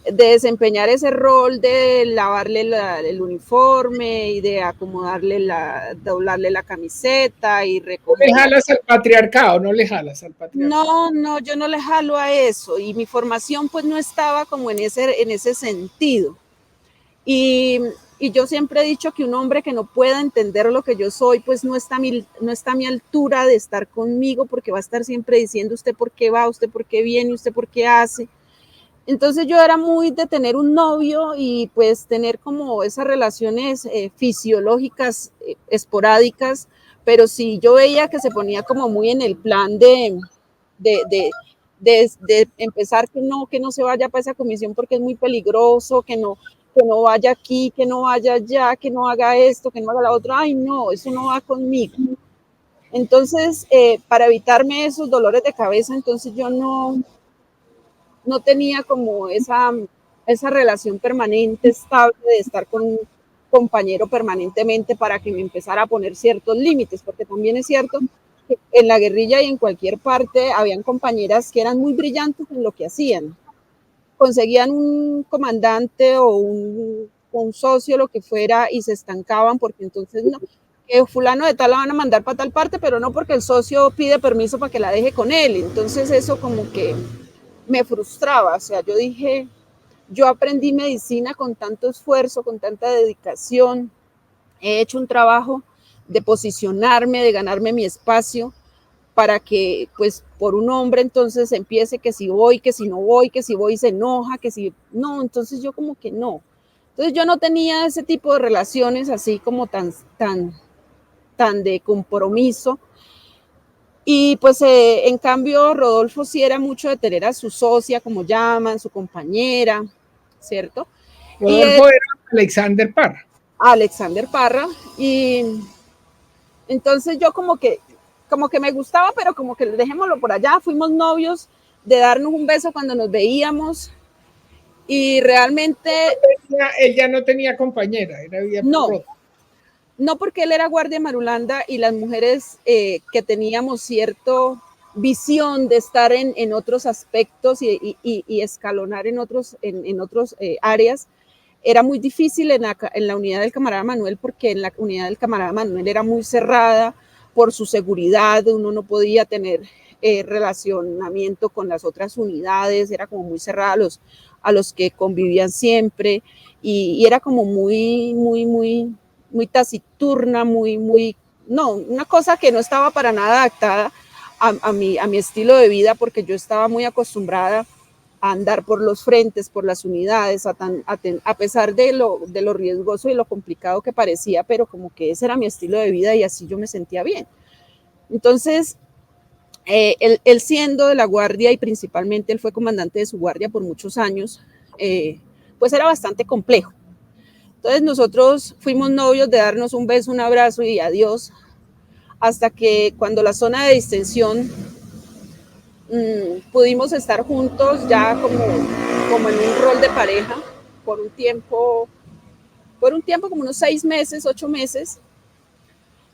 de desempeñar ese rol de lavarle el uniforme y de acomodarle doblarle la camiseta y recoger. ¿No le jalas al patriarcado? ¿No le jalas al patriarcado? No, yo no le jalo a eso, y mi formación pues no estaba como en ese sentido. Y yo siempre he dicho que un hombre que no pueda entender lo que yo soy, pues no está a mi altura de estar conmigo, porque va a estar siempre diciendo usted por qué va, usted por qué viene, usted por qué hace. Entonces yo era muy de tener un novio y pues tener como esas relaciones fisiológicas esporádicas, pero si yo veía que se ponía como muy en el plan de empezar que no se vaya para esa comisión porque es muy peligroso, que no vaya aquí, que no vaya allá, que no haga esto, que no haga la otra, ay no, eso no va conmigo. Entonces, para evitarme esos dolores de cabeza, entonces yo no tenía como esa relación permanente, estable, de estar con un compañero permanentemente para que me empezara a poner ciertos límites, porque también es cierto que en la guerrilla y en cualquier parte habían compañeras que eran muy brillantes en lo que hacían. Conseguían un comandante o un socio, lo que fuera, y se estancaban porque entonces no, que fulano de tal la van a mandar para tal parte, pero no porque el socio pide permiso para que la deje con él. Entonces eso como que me frustraba. O sea, yo dije, yo aprendí medicina con tanto esfuerzo, con tanta dedicación, he hecho un trabajo de posicionarme, de ganarme mi espacio, para que, pues, por un hombre entonces empiece que si voy, que si no voy, que si voy se enoja, que si no, entonces yo como que no. Entonces yo no tenía ese tipo de relaciones así como tan de compromiso. Y pues en cambio Rodolfo sí era mucho de tener a su socia, como llaman, su compañera, ¿cierto? Y Rodolfo era Alexander Parra. Alexander Parra. Y entonces yo como que me gustaba, pero como que dejémoslo por allá. Fuimos novios de darnos un beso cuando nos veíamos y realmente... Él ya no tenía compañera, era vida no, rota. no porque él era guardia Marulanda y las mujeres que teníamos cierto visión de estar en otros aspectos y escalonar en otros áreas, era muy difícil en la unidad del camarada Manuel, porque en la unidad del camarada Manuel era muy cerrada por su seguridad, uno no podía tener relacionamiento con las otras unidades, era como muy cerrada a los que convivían siempre y era como muy taciturna, no, una cosa que no estaba para nada adaptada a mi estilo de vida, porque yo estaba muy acostumbrada a andar por los frentes, por las unidades, a pesar de lo riesgoso y lo complicado que parecía, pero como que ese era mi estilo de vida y así yo me sentía bien. Entonces, él siendo de la guardia y principalmente él fue comandante de su guardia por muchos años, pues era bastante complejo. Entonces nosotros fuimos novios de darnos un beso, un abrazo y adiós, hasta que cuando la zona de distensión pudimos estar juntos ya como en un rol de pareja por un tiempo como unos 6 meses, 8 meses.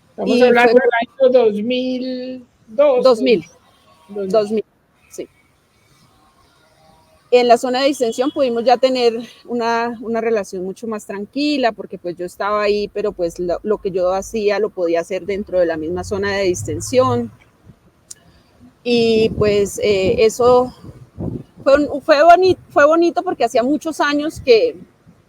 Estamos hablando del año 2002. 2000, sí. En la zona de distensión pudimos ya tener una relación mucho más tranquila, porque pues yo estaba ahí, pero pues lo que yo hacía lo podía hacer dentro de la misma zona de distensión. Y pues eso fue bonito porque hacía muchos años que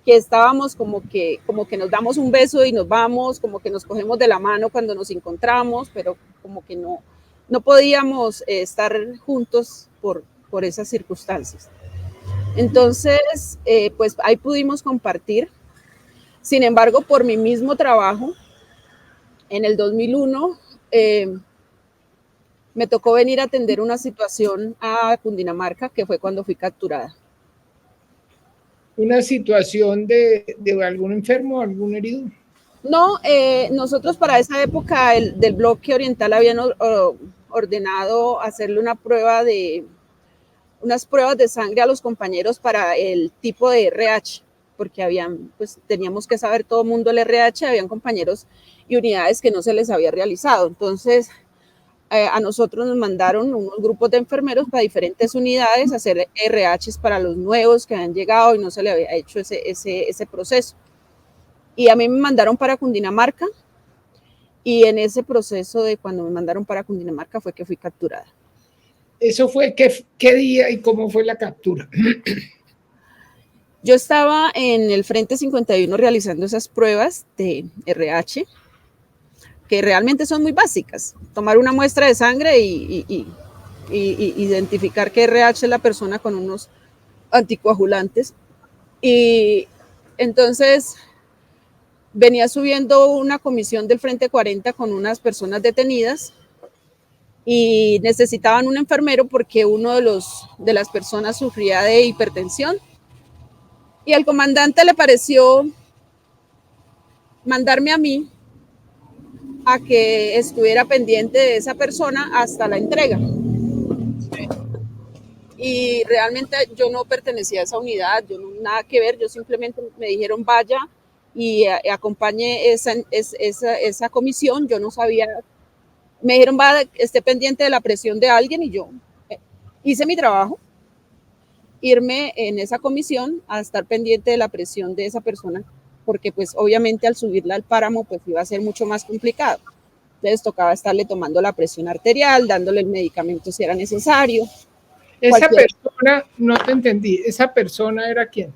estábamos como que nos damos un beso y nos vamos, como que nos cogemos de la mano cuando nos encontramos, pero como que no podíamos estar juntos por esas circunstancias. Entonces, pues ahí pudimos compartir. Sin embargo, por mi mismo trabajo, en el 2001, me tocó venir a atender una situación a Cundinamarca, que fue cuando fui capturada. ¿Una situación de algún enfermo, algún herido? No, nosotros para esa época del bloque oriental habían ordenado hacerle unas pruebas de sangre a los compañeros para el tipo de RH, porque pues teníamos que saber todo el mundo el RH, habían compañeros y unidades que no se les había realizado. Entonces, a nosotros nos mandaron unos grupos de enfermeros para diferentes unidades a hacer RHs para los nuevos que han llegado y no se le había hecho ese proceso. Y a mí me mandaron para Cundinamarca, y en ese proceso de cuando me mandaron para Cundinamarca fue que fui capturada. ¿Eso fue qué día y cómo fue la captura? Yo estaba en el Frente 51 realizando esas pruebas de RH, que realmente son muy básicas. Tomar una muestra de sangre y identificar que RH es la persona con unos anticoagulantes. Y entonces venía subiendo una comisión del Frente 40 con unas personas detenidas y necesitaban un enfermero porque uno de las personas sufría de hipertensión. Y al comandante le pareció mandarme a mí a que estuviera pendiente de esa persona hasta la entrega. Y realmente yo no pertenecía a esa unidad, yo no nada que ver, yo simplemente me dijeron vaya y acompañe esa comisión. Yo no sabía, me dijeron va, esté pendiente de la presión de alguien, y yo hice mi trabajo, irme en esa comisión a estar pendiente de la presión de esa persona, porque pues obviamente al subirla al páramo pues iba a ser mucho más complicado. Entonces tocaba estarle tomando la presión arterial, dándole el medicamento si era necesario. Esa persona, no te entendí, ¿esa persona era quién?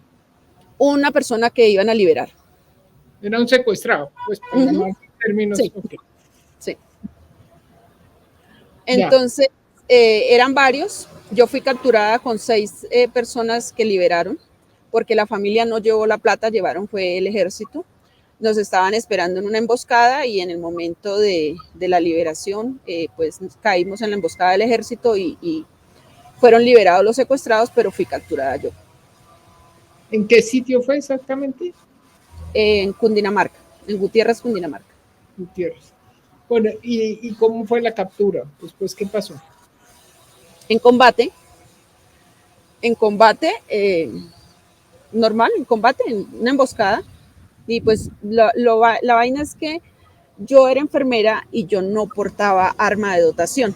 Una persona que iban a liberar. Era un secuestrado, pues por llamar términos. Sí. Okay. Sí. Entonces, eran varios. Yo fui capturada con 6 personas que liberaron, porque la familia no llevó la plata, llevaron fue el ejército. Nos estaban esperando en una emboscada y en el momento de la liberación, pues caímos en la emboscada del ejército y fueron liberados los secuestrados, pero fui capturada yo. ¿En qué sitio fue exactamente? En Cundinamarca, en Gutiérrez, Cundinamarca. Gutiérrez. Bueno, ¿y cómo fue la captura? Después, ¿qué pasó? En combate, normal, en combate, en una emboscada. Y pues la vaina es que yo era enfermera y yo no portaba arma de dotación.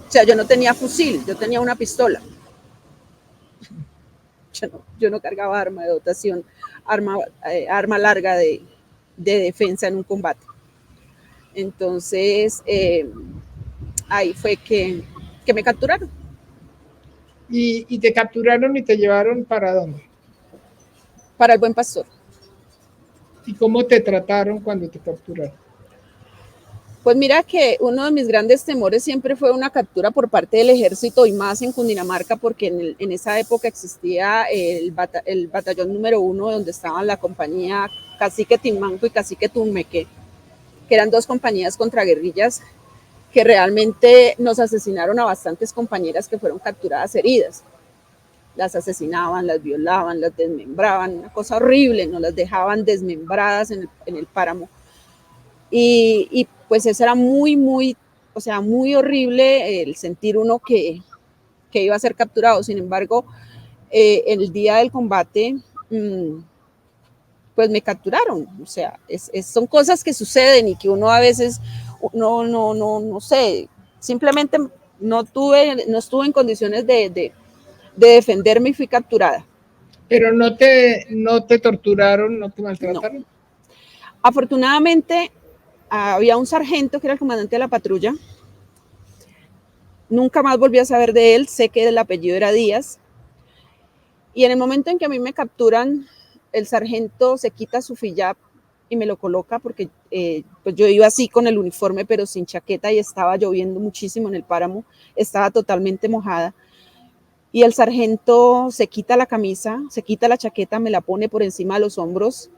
O sea, yo no tenía fusil, yo tenía una pistola. Yo no cargaba arma de dotación, arma larga de defensa en un combate. Entonces, ahí fue que me capturaron. ¿Y te capturaron y te llevaron para dónde? Para el Buen Pastor. ¿Y cómo te trataron cuando te capturaron? Pues mira que uno de mis grandes temores siempre fue una captura por parte del ejército y más en Cundinamarca, porque en esa época existía el batallón número 1, donde estaban la compañía Cacique Timanco y Cacique Tunmeque, que eran 2 compañías contraguerrillas que realmente nos asesinaron a bastantes compañeras que fueron capturadas heridas. Las asesinaban, las violaban, las desmembraban, una cosa horrible, nos las dejaban desmembradas en el páramo. Y pues eso era muy, o sea, muy horrible el sentir uno que iba a ser capturado. Sin embargo, el día del combate, pues me capturaron. O sea, son cosas que suceden y que uno a veces, no sé, simplemente no estuve en condiciones de defenderme y fui capturada. Pero no te torturaron, no te maltrataron. No. Afortunadamente, había un sargento que era el comandante de la patrulla. Nunca más volví a saber de él, sé que el apellido era Díaz. Y en el momento en que a mí me capturan, el sargento se quita su hijab y me lo coloca porque pues yo iba así con el uniforme pero sin chaqueta y estaba lloviendo muchísimo en el páramo, estaba totalmente mojada. Y el sargento se quita la camisa, se quita la chaqueta, me la pone por encima de los hombros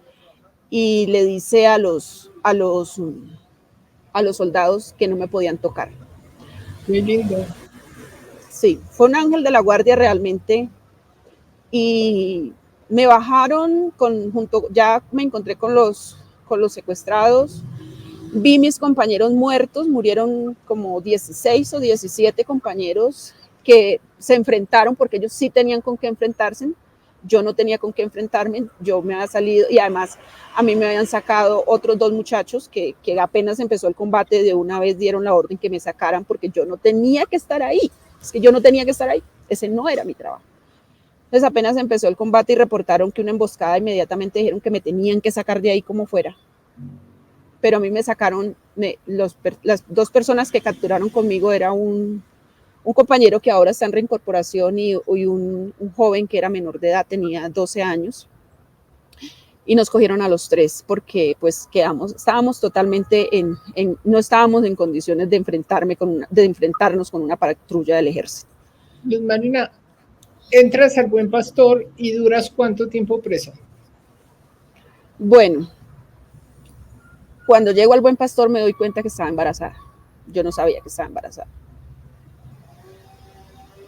y le dice a los soldados que no me podían tocar. Muy lindo. Sí, fue un ángel de la guardia realmente. Y me bajaron ya me encontré con los secuestrados, vi mis compañeros muertos, murieron como 16 o 17 compañeros que se enfrentaron porque ellos sí tenían con qué enfrentarse, yo no tenía con qué enfrentarme, yo me había salido y además a mí me habían sacado otros 2 muchachos que apenas empezó el combate de una vez dieron la orden que me sacaran porque yo no tenía que estar ahí, es que yo no tenía que estar ahí, ese no era mi trabajo. Entonces apenas empezó el combate y reportaron que una emboscada, inmediatamente dijeron que me tenían que sacar de ahí como fuera. Pero a mí me sacaron, las 2 personas que capturaron conmigo era un compañero que ahora está en reincorporación y un joven que era menor de edad, tenía 12 años. Y nos cogieron a los 3 porque pues estábamos totalmente no estábamos en condiciones de enfrentarnos con una patrulla del ejército. Luz Marina, entras al Buen Pastor y duras ¿cuánto tiempo presa? Bueno, cuando llego al Buen Pastor me doy cuenta que estaba embarazada. Yo no sabía que estaba embarazada.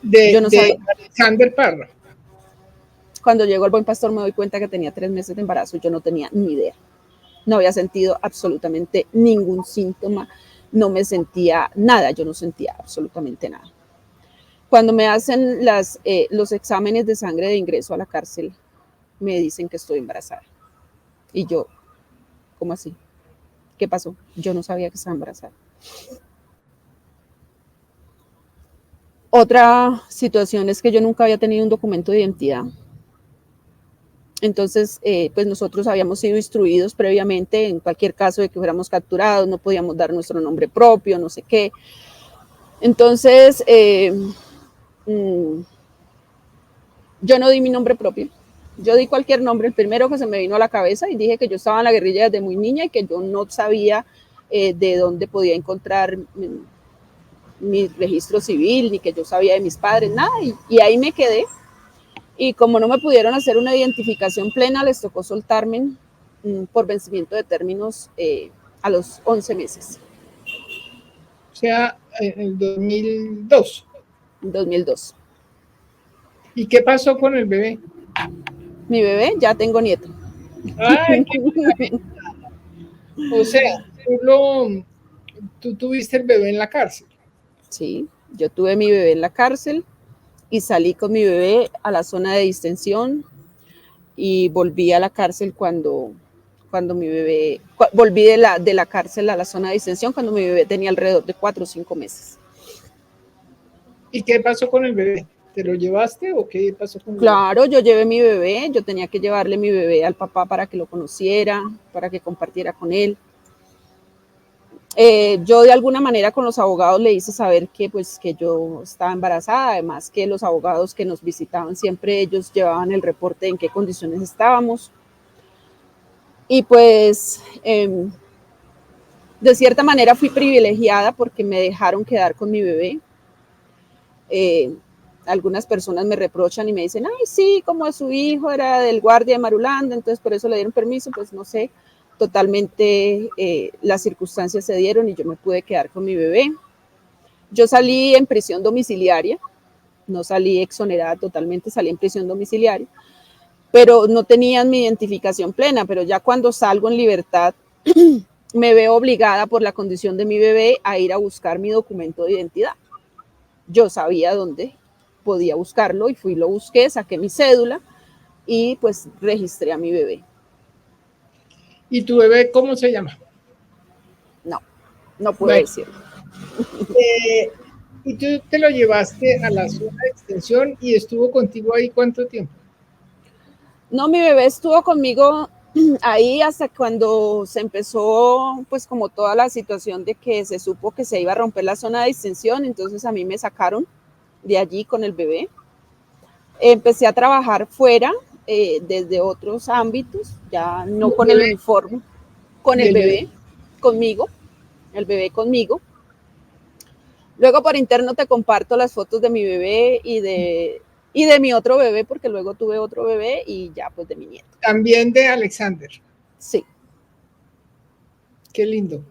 Yo no sabía. Alexander Parra. Cuando llego al Buen Pastor me doy cuenta que tenía 3 meses de embarazo. Yo no tenía ni idea. No había sentido absolutamente ningún síntoma. No me sentía nada. Yo no sentía absolutamente nada. Cuando me hacen los exámenes de sangre de ingreso a la cárcel, me dicen que estoy embarazada. Y yo, ¿cómo así? ¿Qué pasó? Yo no sabía que estaba embarazada. Otra situación es que yo nunca había tenido un documento de identidad. Entonces, pues nosotros habíamos sido instruidos previamente en cualquier caso de que fuéramos capturados, no podíamos dar nuestro nombre propio, no sé qué. Entonces, Yo no di mi nombre propio. Yo di cualquier nombre, el primero que se me vino a la cabeza, y dije que yo estaba en la guerrilla desde muy niña y que yo no sabía de dónde podía encontrar mi registro civil, ni que yo sabía de mis padres, nada, y ahí me quedé. Y como no me pudieron hacer una identificación plena, les tocó soltarme por vencimiento de términos a los 11 meses. O sea, en el 2002. 2002. ¿Y qué pasó con el bebé? Mi bebé, ya tengo nieto. ¡Ay, qué maravilla! O sea, tú tuviste el bebé en la cárcel. Sí, yo tuve mi bebé en la cárcel y salí con mi bebé a la zona de distensión y volví a la cárcel cuando mi bebé, volví de la cárcel a la zona de distensión cuando mi bebé tenía alrededor de 4 o 5 meses. ¿Y qué pasó con el bebé? ¿Te lo llevaste o qué pasó con el bebé? Claro, yo llevé mi bebé, yo tenía que llevarle mi bebé al papá para que lo conociera, para que compartiera con él. Yo de alguna manera con los abogados le hice saber que pues que yo estaba embarazada, además que los abogados que nos visitaban siempre ellos llevaban el reporte de en qué condiciones estábamos. Y pues de cierta manera fui privilegiada porque me dejaron quedar con mi bebé. Algunas personas me reprochan y me dicen, ay, sí, como su hijo era del guardia de Marulanda, entonces por eso le dieron permiso, pues no sé, totalmente las circunstancias se dieron y yo me pude quedar con mi bebé. Yo salí en prisión domiciliaria, no salí exonerada totalmente, salí en prisión domiciliaria, pero no tenían mi identificación plena, pero ya cuando salgo en libertad, me veo obligada por la condición de mi bebé a ir a buscar mi documento de identidad. Yo sabía dónde podía buscarlo y fui, lo busqué, saqué mi cédula y pues registré a mi bebé. ¿Y tu bebé cómo se llama? No puedo decirlo. ¿Y tú te lo llevaste a la zona de extensión y estuvo contigo ahí cuánto tiempo? No, mi bebé estuvo conmigo ahí hasta cuando se empezó, pues como toda la situación de que se supo que se iba a romper la zona de extensión, entonces a mí me sacaron de allí con el bebé. Empecé a trabajar fuera desde otros ámbitos, ya no con el uniforme, con el bebé conmigo, el bebé conmigo. Luego por interno te comparto las fotos de mi bebé y de mi otro bebé, porque luego tuve otro bebé y ya pues de mi nieto. También de Alexander. Sí. Qué lindo.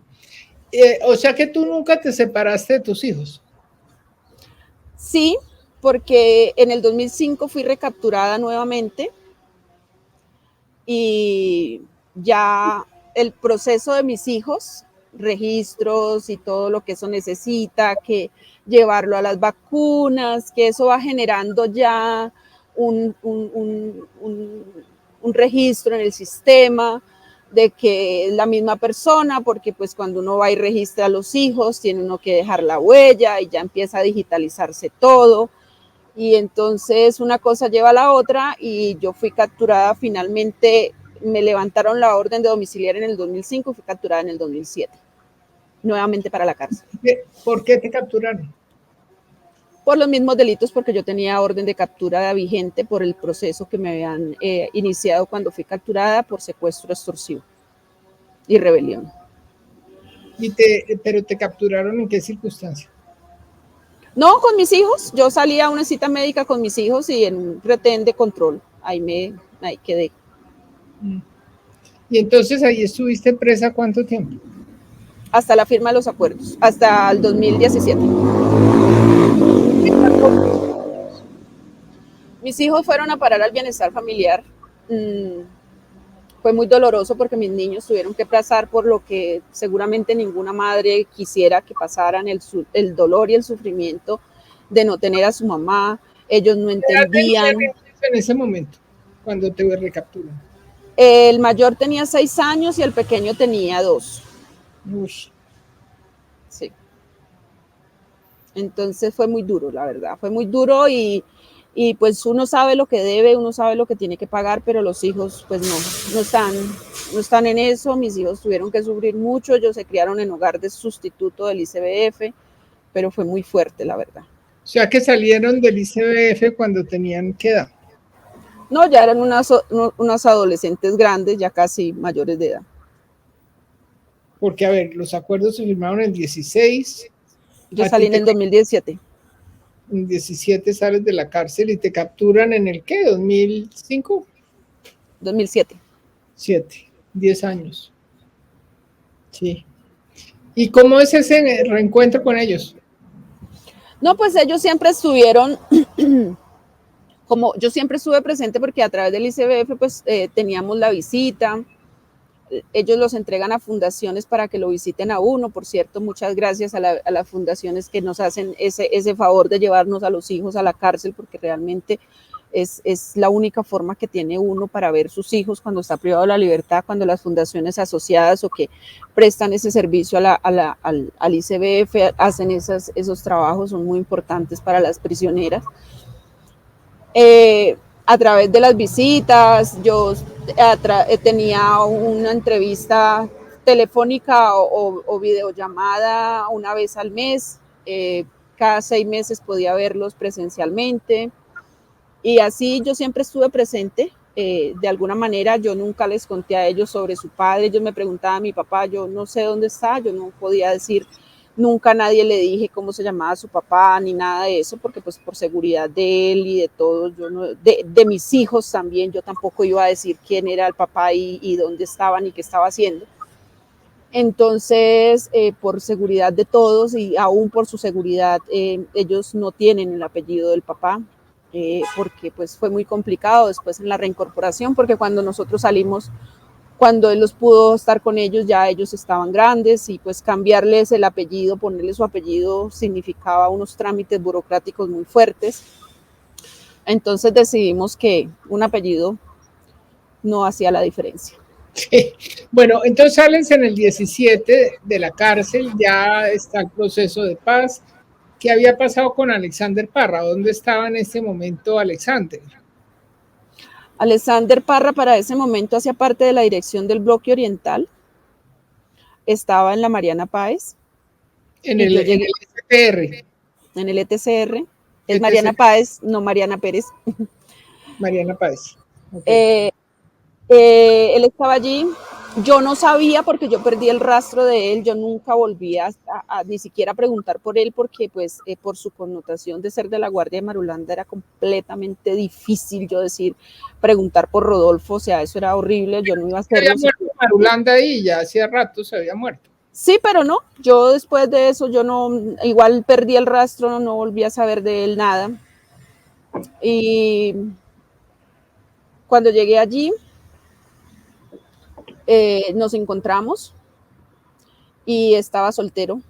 O sea que tú nunca te separaste de tus hijos. Sí, porque en el 2005 fui recapturada nuevamente y ya el proceso de mis hijos, registros y todo lo que eso necesita, que llevarlo a las vacunas, que eso va generando ya un registro en el sistema de que es la misma persona, porque pues cuando uno va y registra a los hijos, tiene uno que dejar la huella y ya empieza a digitalizarse todo. Y entonces una cosa lleva a la otra y yo fui capturada finalmente, me levantaron la orden de domiciliar en el 2005 y fui capturada en el 2007, nuevamente para la cárcel. ¿Por qué te capturaron? Por los mismos delitos, porque yo tenía orden de captura vigente por el proceso que me habían iniciado cuando fui capturada por secuestro extorsivo y rebelión. ¿Pero te capturaron en qué circunstancia? No, con mis hijos. Yo salí a una cita médica con mis hijos y en un retén de control. Ahí quedé. Y entonces ahí estuviste presa ¿cuánto tiempo? Hasta la firma de los acuerdos, hasta el 2017. Mis hijos fueron a parar al bienestar familiar. Fue muy doloroso porque mis niños tuvieron que pasar por lo que seguramente ninguna madre quisiera que pasaran, el dolor y el sufrimiento de no tener a su mamá. Ellos no entendían. En ese momento, cuando te recapturan. El mayor tenía 6 años y el pequeño tenía 2. Uy. Sí. Entonces fue muy duro, la verdad. Fue muy duro y pues uno sabe lo que debe, uno sabe lo que tiene que pagar, pero los hijos pues no están en eso. Mis hijos tuvieron que sufrir mucho, ellos se criaron en hogar de sustituto del ICBF, pero fue muy fuerte, la verdad. O sea que salieron del ICBF cuando tenían ¿qué edad? No, ya eran unas adolescentes grandes, ya casi mayores de edad. Porque, a ver, los acuerdos se firmaron en 16. Yo salí en el 2017. En 17 sales de la cárcel y te capturan en el ¿qué? ¿2005? 2007. 7, 10 años. Sí. ¿Y cómo es ese reencuentro con ellos? No, pues ellos siempre estuvieron, como yo siempre estuve presente porque a través del ICBF pues teníamos la visita, ellos los entregan a fundaciones para que lo visiten a uno, por cierto, muchas gracias a las fundaciones que nos hacen ese favor de llevarnos a los hijos a la cárcel, porque realmente es la única forma que tiene uno para ver sus hijos cuando está privado de la libertad, cuando las fundaciones asociadas o que prestan ese servicio al ICBF hacen esos trabajos, son muy importantes para las prisioneras. A través de las visitas, yo tenía una entrevista telefónica o videollamada una vez al mes, cada 6 meses podía verlos presencialmente, y así yo siempre estuve presente. De alguna manera yo nunca les conté a ellos sobre su padre, ellos me preguntaban a mi papá, yo no sé dónde está, yo no podía decir, nunca a nadie le dije cómo se llamaba su papá ni nada de eso, porque pues por seguridad de él y de todos, yo no, de mis hijos también, yo tampoco iba a decir quién era el papá y dónde estaba ni qué estaba haciendo. Entonces, por seguridad de todos y aún por su seguridad, ellos no tienen el apellido del papá, porque pues fue muy complicado después en la reincorporación, porque cuando nosotros salimos, cuando él los pudo estar con ellos, ya ellos estaban grandes y pues cambiarles el apellido, ponerle su apellido significaba unos trámites burocráticos muy fuertes. Entonces decidimos que un apellido no hacía la diferencia. Sí. Bueno, entonces salen en el 17 de la cárcel, ya está el proceso de paz. ¿Qué había pasado con Alexander Parra? ¿Dónde estaba en este momento Alexander? Alexander Parra para ese momento hacía parte de la dirección del bloque oriental, estaba en la Mariana Páez. En el ETCR. En el ETCR. Es Mariana Páez, no Mariana Pérez. Mariana Páez. Okay. Él estaba allí. Yo no sabía porque yo perdí el rastro de él, yo nunca volví a ni siquiera preguntar por él porque pues por su connotación de ser de la Guardia de Marulanda era completamente difícil yo decir, preguntar por Rodolfo, o sea, eso era horrible, yo no iba a hacerlo. Se había muerto Marulanda ahí, ya hacía rato se había muerto. Sí, pero no, yo después de eso, yo no, igual perdí el rastro, no volví a saber de él nada. Y cuando llegué allí, nos encontramos y estaba soltero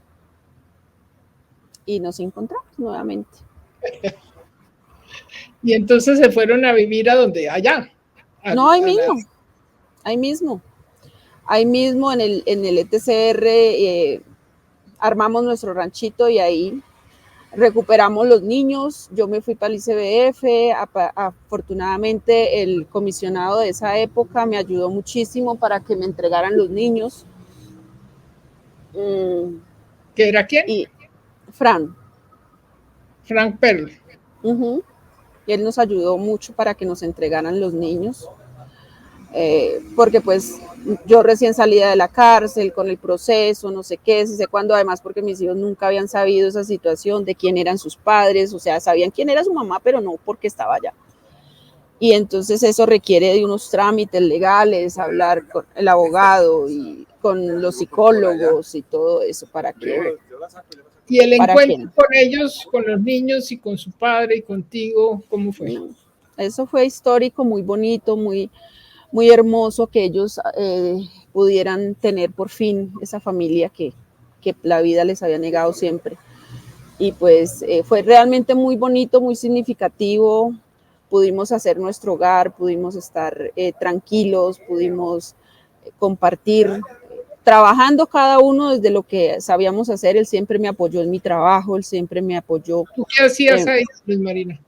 y nos encontramos nuevamente. Y entonces se fueron a vivir a donde, allá. No, ahí mismo en el ETCR, armamos nuestro ranchito y ahí recuperamos los niños. Yo me fui para el ICBF, afortunadamente el comisionado de esa época me ayudó muchísimo para que me entregaran los niños. ¿Que era quién? Frank Perl. Y él nos ayudó mucho para que nos entregaran los niños, porque pues yo recién salida de la cárcel con el proceso, no sé qué, si sé cuándo, además porque mis hijos nunca habían sabido esa situación de quién eran sus padres, o sea, sabían quién era su mamá, pero no porque estaba allá. Y entonces eso requiere de unos trámites legales, hablar con el abogado y con los psicólogos y todo eso para que... ¿Y el encuentro con ellos, con los niños y con su padre y contigo, cómo fue? Eso fue histórico, muy bonito, muy hermoso que ellos pudieran tener por fin esa familia que la vida les había negado siempre. Y pues fue realmente muy bonito, muy significativo. Pudimos hacer nuestro hogar, pudimos estar tranquilos, pudimos compartir, trabajando cada uno desde lo que sabíamos hacer. Él siempre me apoyó en mi trabajo, él siempre me apoyó. ¿Tú qué hacías ahí, Luis Marina?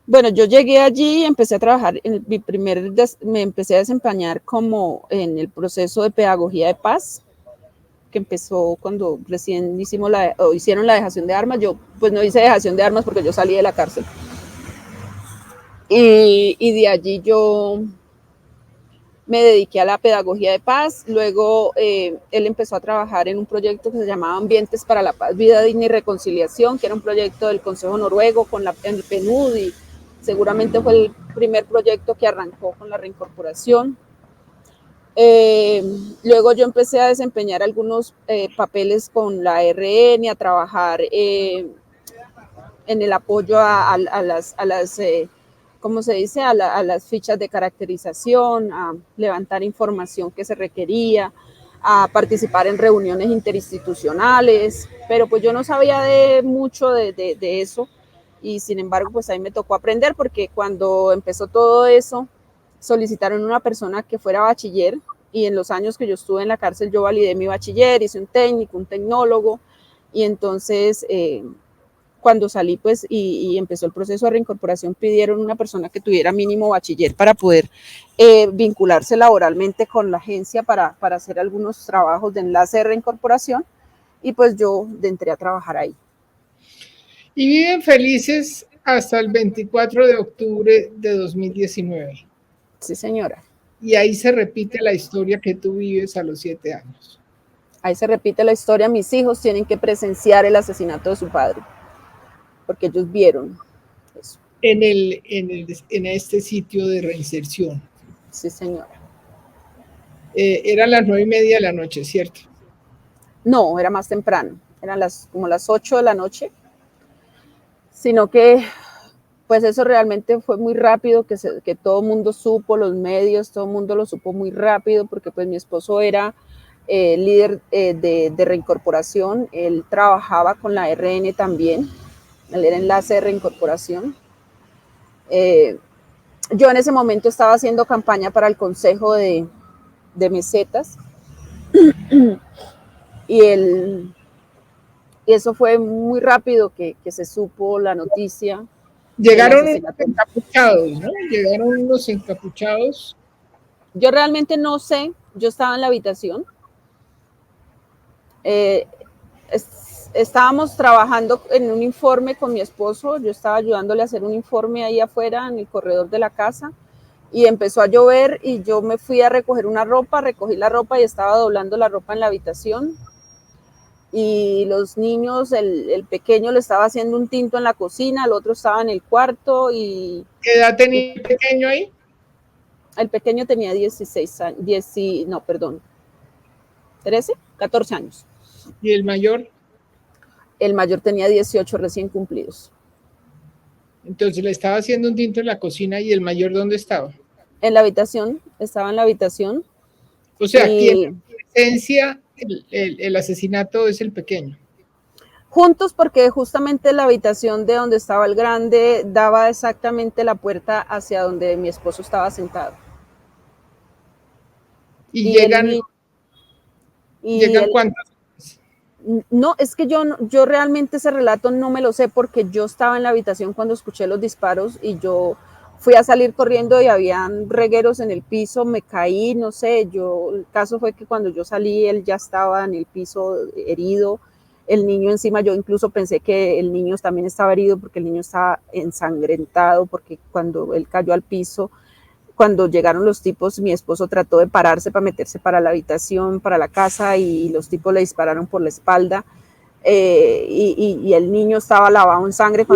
Bueno, yo llegué allí y empecé a trabajar, me empecé a desempeñar como en el proceso de pedagogía de paz. que empezó cuando recién hicieron la dejación de armas. Yo pues no hice dejación de armas porque yo salí de la cárcel. Y de allí yo me dediqué a la pedagogía de paz. Luego él empezó a trabajar en un proyecto que se llamaba Ambientes para la Paz, Vida Digna y Reconciliación, que era un proyecto del Consejo Noruego con el PNUD, y seguramente fue el primer proyecto que arrancó con la reincorporación. Luego yo empecé a desempeñar algunos papeles con la RN, a trabajar en el apoyo a las ¿cómo se dice? A las fichas de caracterización, a levantar información que se requería, a participar en reuniones interinstitucionales, pero pues yo no sabía mucho de eso, y sin embargo pues ahí me tocó aprender, porque cuando empezó todo eso solicitaron una persona que fuera bachiller, y en los años que yo estuve en la cárcel yo validé mi bachiller, hice un técnico, un tecnólogo, y entonces cuando salí pues y empezó el proceso de reincorporación, pidieron una persona que tuviera mínimo bachiller para poder vincularse laboralmente con la agencia para hacer algunos trabajos de enlace de reincorporación, y pues yo entré a trabajar ahí. Y viven felices hasta el 24 de octubre de 2019. Sí, señora. Y ahí se repite la historia que tú vives a los 7 años. Ahí se repite la historia. Mis hijos tienen que presenciar el asesinato de su padre, porque ellos vieron eso. En este sitio de reinserción. Sí, señora. Eran las 9:30 de la noche, ¿cierto? No, era más temprano. Eran como las 8 de la noche. Sino que pues eso realmente fue muy rápido, que todo el mundo supo, los medios, todo el mundo lo supo muy rápido, porque pues mi esposo era líder de reincorporación, él trabajaba con la RN también, él era enlace de reincorporación. Yo en ese momento estaba haciendo campaña para el Consejo de Mesetas, y eso fue muy rápido que se supo la noticia. Llegaron unos encapuchados, ¿no? Llegaron unos encapuchados. Yo realmente no sé, yo estaba en la habitación. Estábamos trabajando en un informe con mi esposo, yo estaba ayudándole a hacer un informe ahí afuera en el corredor de la casa, y empezó a llover y yo me fui a recoger una ropa, recogí la ropa y estaba doblando la ropa en la habitación, y los niños, el pequeño le estaba haciendo un tinto en la cocina, el otro estaba en el cuarto. Y ¿qué edad tenía el pequeño ahí? El pequeño tenía 16 años, 13, 14 años. ¿Y el mayor? El mayor tenía 18 recién cumplidos. Entonces le estaba haciendo un tinto en la cocina. ¿Y el mayor dónde estaba? En la habitación, estaba en la habitación. O sea, aquí en esencia el asesinato es el pequeño. Juntos, porque justamente la habitación de donde estaba el grande daba exactamente la puerta hacia donde mi esposo estaba sentado. ¿Y llegan cuántas? No, es que yo realmente ese relato no me lo sé, porque yo estaba en la habitación cuando escuché los disparos y yo fui a salir corriendo y habían regueros en el piso, me caí, no sé, el caso fue que cuando yo salí él ya estaba en el piso herido, el niño encima, yo incluso pensé que el niño también estaba herido porque el niño estaba ensangrentado, porque cuando él cayó al piso, cuando llegaron los tipos, mi esposo trató de pararse para meterse para la habitación, para la casa, y los tipos le dispararon por la espalda, y el niño estaba lavado en sangre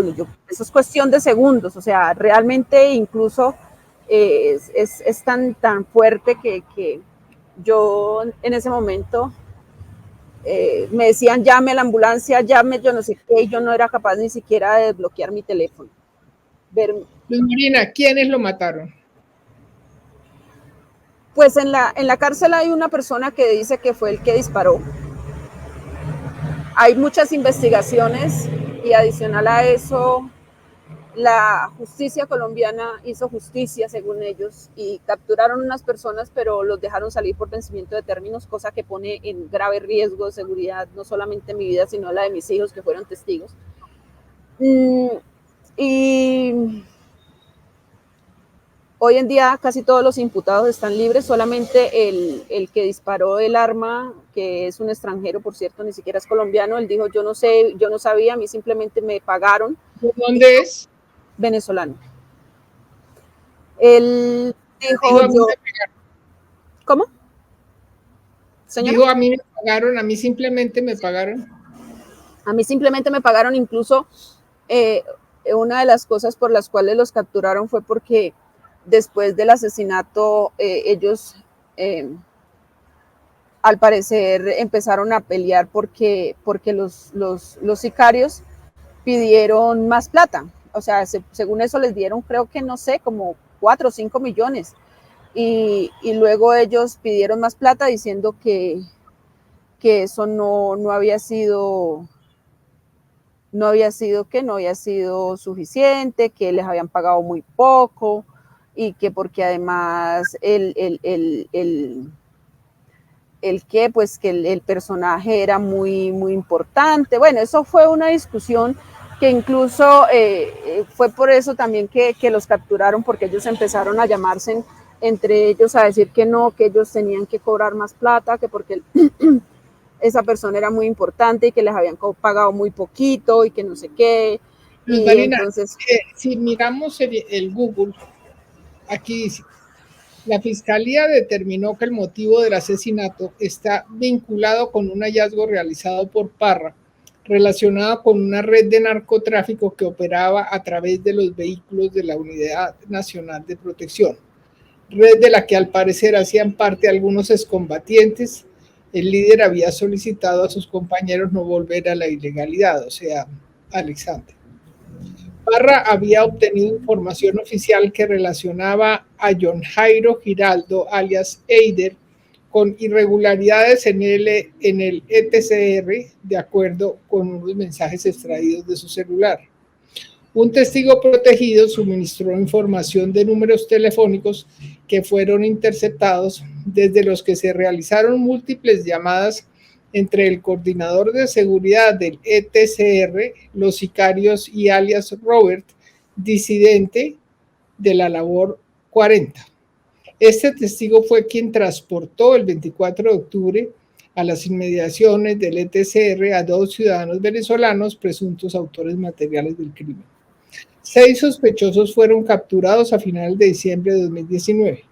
eso es cuestión de segundos, o sea, realmente incluso es tan fuerte que yo en ese momento me decían llame a la ambulancia, llame yo no sé qué, y yo no era capaz ni siquiera de desbloquear mi teléfono. Luz Marina, ¿quiénes lo mataron? Pues en la cárcel hay una persona que dice que fue el que disparó. Hay muchas investigaciones y adicional a eso, la justicia colombiana hizo justicia según ellos y capturaron unas personas, pero los dejaron salir por vencimiento de términos, cosa que pone en grave riesgo de seguridad no solamente mi vida, sino la de mis hijos que fueron testigos. Y Hoy en día casi todos los imputados están libres, solamente el que disparó el arma, que es un extranjero, por cierto, ni siquiera es colombiano, él dijo, yo no sé, yo no sabía, a mí simplemente me pagaron. ¿De dónde es? Venezolano. Él dijo, A mí yo... me pagaron. ¿Cómo? ¿Señora? Dijo, a mí me pagaron, a mí simplemente me pagaron. A mí simplemente me pagaron, incluso una de las cosas por las cuales los capturaron fue porque después del asesinato ellos al parecer empezaron a pelear porque los sicarios pidieron más plata. O sea, según eso les dieron, creo que no sé, como 4 o 5 millones. Y luego ellos pidieron más plata diciendo que eso no había sido suficiente, que les habían pagado muy poco y que porque además el personaje era muy, muy importante. Bueno, eso fue una discusión que incluso fue por eso también que los capturaron, porque ellos empezaron a llamarse entre ellos a decir que no, que ellos tenían que cobrar más plata, que porque esa persona era muy importante y que les habían pagado muy poquito y que no sé qué. Luz Y Marina, entonces... si miramos el Google, aquí dice, la Fiscalía determinó que el motivo del asesinato está vinculado con un hallazgo realizado por Parra, relacionado con una red de narcotráfico que operaba a través de los vehículos de la Unidad Nacional de Protección, red de la que al parecer hacían parte algunos excombatientes. El líder había solicitado a sus compañeros no volver a la ilegalidad, o sea, Alexander. Parra había obtenido información oficial que relacionaba a John Jairo Giraldo, alias Eider, con irregularidades en el ETCR, de acuerdo con unos mensajes extraídos de su celular. Un testigo protegido suministró información de números telefónicos que fueron interceptados, desde los que se realizaron múltiples llamadas entre el coordinador de seguridad del ETCR, los sicarios y alias Robert, disidente de la labor 40. Este testigo fue quien transportó el 24 de octubre a las inmediaciones del ETCR a 2 ciudadanos venezolanos presuntos autores materiales del crimen. 6 sospechosos fueron capturados a finales de diciembre de 2019.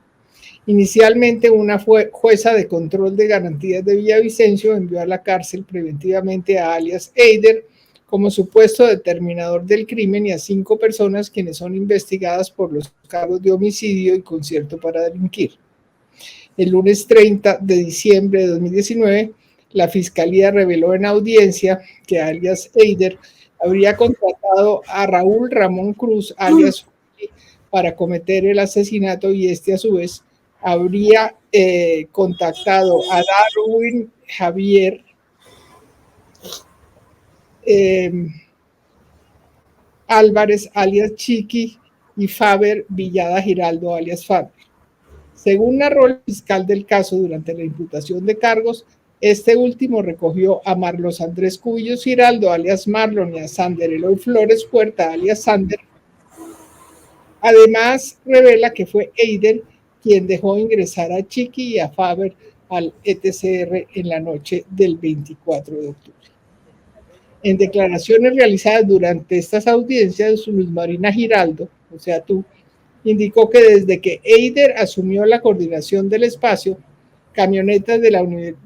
Inicialmente, una jueza de control de garantías de Villavicencio envió a la cárcel preventivamente a alias Eider como supuesto determinador del crimen y a 5 personas quienes son investigadas por los cargos de homicidio y concierto para delinquir. El lunes 30 de diciembre de 2019, la Fiscalía reveló en audiencia que alias Eider habría contratado a Raúl Ramón Cruz, alias para cometer el asesinato, y este a su vez habría contactado a Darwin Javier Álvarez, alias Chiqui, y Faber Villada Giraldo, alias Faber. Según narró el fiscal del caso durante la imputación de cargos, este último recogió a Marlos Andrés Cubillos Giraldo, alias Marlon, y a Sander Eloy Flores Puerta, alias Sander. Además, revela que fue Eider quien dejó ingresar a Chiqui y a Faber al ETCR en la noche del 24 de octubre. En declaraciones realizadas durante estas audiencias, Luz Marina Giraldo, o sea tú, indicó que desde que Eider asumió la coordinación del espacio, camionetas de la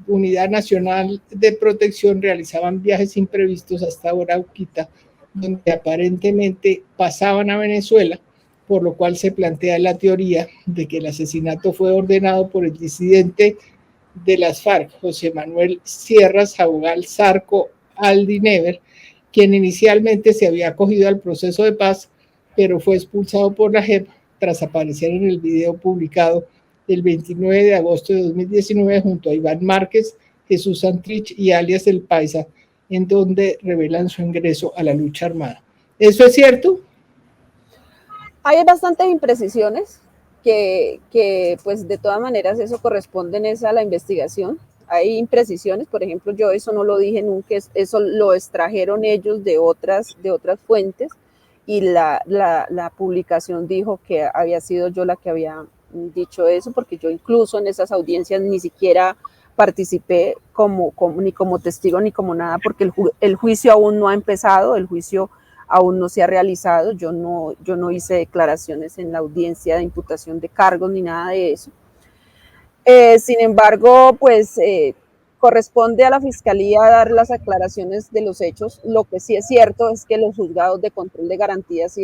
Unidad Nacional de Protección realizaban viajes imprevistos hasta Arauquita, donde aparentemente pasaban a Venezuela, por lo cual se plantea la teoría de que el asesinato fue ordenado por el disidente de las FARC, José Manuel Sierras Jaugal Zarco Aldinever, quien inicialmente se había acogido al proceso de paz, pero fue expulsado por la JEP tras aparecer en el video publicado el 29 de agosto de 2019 junto a Iván Márquez, Jesús Santrich y alias El Paisa, en donde revelan su ingreso a la lucha armada. ¿Eso es cierto? Hay bastantes imprecisiones que pues de todas maneras eso corresponden a la investigación. Hay imprecisiones, por ejemplo, yo eso no lo dije nunca, eso lo extrajeron ellos de otras fuentes, y la publicación dijo que había sido yo la que había dicho eso, porque yo incluso en esas audiencias ni siquiera participé ni como testigo ni como nada, porque el juicio aún no ha empezado, el juicio aún no se ha realizado, yo no hice declaraciones en la audiencia de imputación de cargos ni nada de eso. Sin embargo, pues corresponde a la Fiscalía dar las aclaraciones de los hechos. Lo que sí es cierto es que los juzgados de control de garantías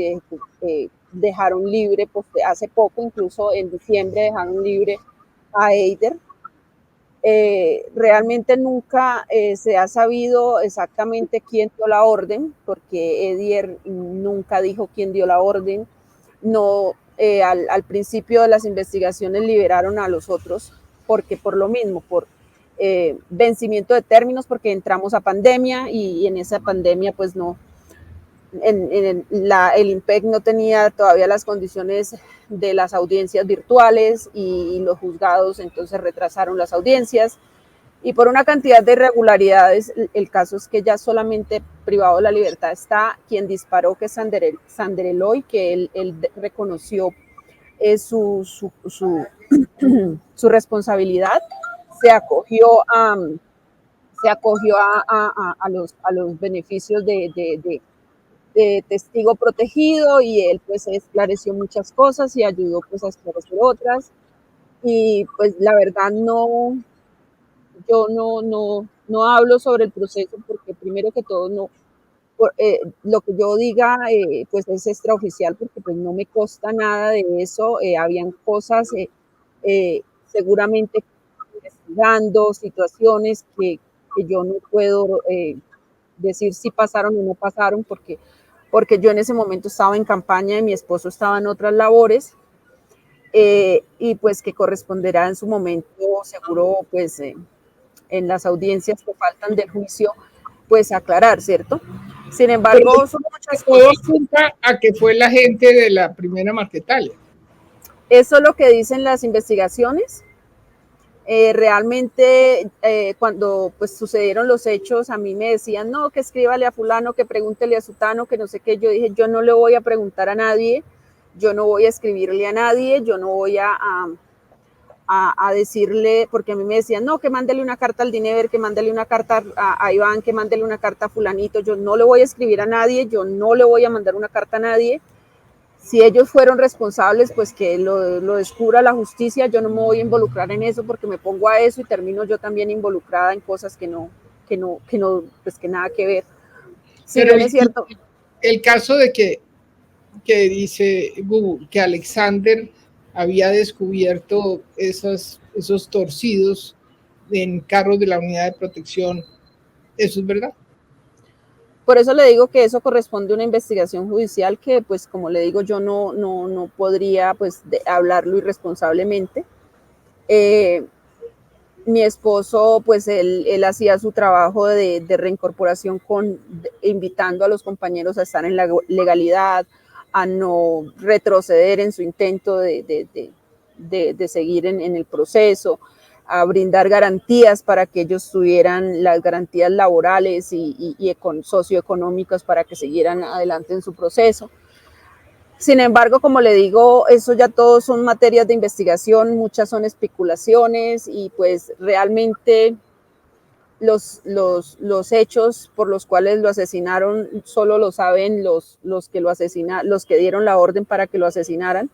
dejaron libre, pues, hace poco, incluso en diciembre, dejaron libre a Eider. Realmente nunca se ha sabido exactamente quién dio la orden, porque Eider nunca dijo quién dio la orden. No, al principio de las investigaciones liberaron a los otros, porque por lo mismo, por vencimiento de términos, porque entramos a pandemia y en esa pandemia pues no, el IMPEC no tenía todavía las condiciones de las audiencias virtuales y los juzgados entonces retrasaron las audiencias y por una cantidad de irregularidades, el caso es que ya solamente privado de la libertad está quien disparó, que es Sander Eloy, que él reconoció su responsabilidad, se acogió a los beneficios de testigo protegido y él pues esclareció muchas cosas y ayudó pues a esclarecer otras y pues la verdad yo no hablo sobre el proceso porque primero que todo lo que yo diga pues es extraoficial porque pues no me consta nada de eso, habían cosas seguramente investigando, situaciones que yo no puedo decir si pasaron o no pasaron porque yo en ese momento estaba en campaña y mi esposo estaba en otras labores y pues que corresponderá en su momento seguro pues en las audiencias que faltan del juicio pues aclarar, ¿cierto? Sin embargo, pero son muchas todo cosas. apunta a que fue la gente de la primera Marquetalia. Eso es lo que dicen las investigaciones. Realmente cuando pues sucedieron los hechos a mí me decían no, que escríbale a fulano, que pregúntele a sutano, que no sé qué, yo dije yo no le voy a preguntar a nadie, yo no voy a escribirle a nadie, yo no voy a decirle, porque a mí me decían no, que mándele una carta al Dinever, que mándele una carta a Iván, que mándele una carta a fulanito, yo no le voy a escribir a nadie, yo no le voy a mandar una carta a nadie. Si ellos fueron responsables, pues que lo descubra la justicia, yo no me voy a involucrar en eso porque me pongo a eso y termino yo también involucrada en cosas que pues que nada que ver. Si Pero bien es cierto. El caso de que dice Google que Alexander había descubierto esos torcidos en carros de la unidad de protección, ¿eso es verdad? Por eso le digo que eso corresponde a una investigación judicial que, pues, como le digo, yo no podría, pues, hablarlo irresponsablemente. Mi esposo, pues, él hacía su trabajo de reincorporación invitando a los compañeros a estar en la legalidad, a no retroceder en su intento de seguir en el proceso, a brindar garantías para que ellos tuvieran las garantías laborales y socioeconómicas para que siguieran adelante en su proceso. Sin embargo, como le digo, eso ya todos son materias de investigación, muchas son especulaciones y pues realmente los hechos por los cuales lo asesinaron solo lo saben los que dieron la orden para que lo asesinaran,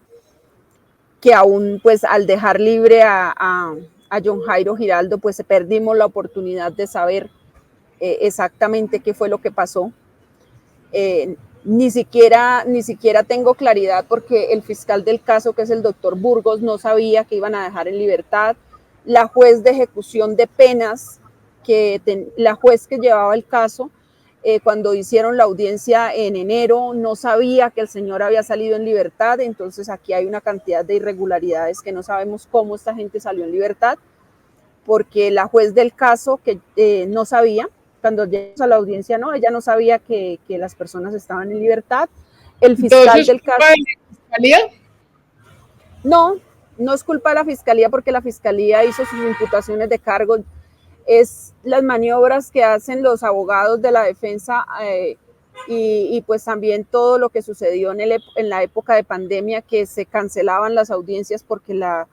que aún pues al dejar libre a John Jairo Giraldo pues perdimos la oportunidad de saber exactamente qué fue lo que pasó. Ni siquiera tengo claridad porque el fiscal del caso, que es el doctor Burgos, no sabía que iban a dejar en libertad. La juez de ejecución de penas, la juez que llevaba el caso, cuando hicieron la audiencia en enero, no sabía que el señor había salido en libertad. Entonces aquí hay una cantidad de irregularidades que no sabemos cómo esta gente salió en libertad, porque la juez del caso que no sabía, cuando llegamos a la audiencia, no, ella no sabía que las personas estaban en libertad. El fiscal del caso... ¿Es culpa de la fiscalía? No es culpa de la fiscalía porque la fiscalía hizo sus imputaciones de cargo. Es las maniobras que hacen los abogados de la defensa y pues también todo lo que sucedió en la época de pandemia, que se cancelaban las audiencias porque el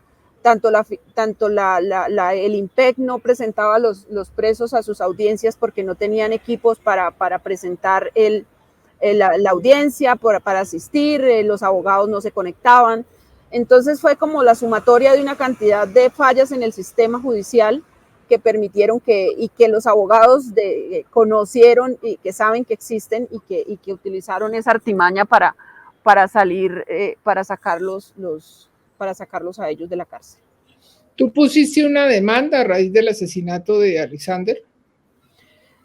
IMPEC no presentaba los presos a sus audiencias porque no tenían equipos para presentar la audiencia, para asistir, los abogados no se conectaban. Entonces fue como la sumatoria de una cantidad de fallas en el sistema judicial que permitieron que los abogados conocieron y que saben que existen y que utilizaron esa artimaña para sacarlos a ellos de la cárcel. ¿Tú pusiste una demanda a raíz del asesinato de Alexander?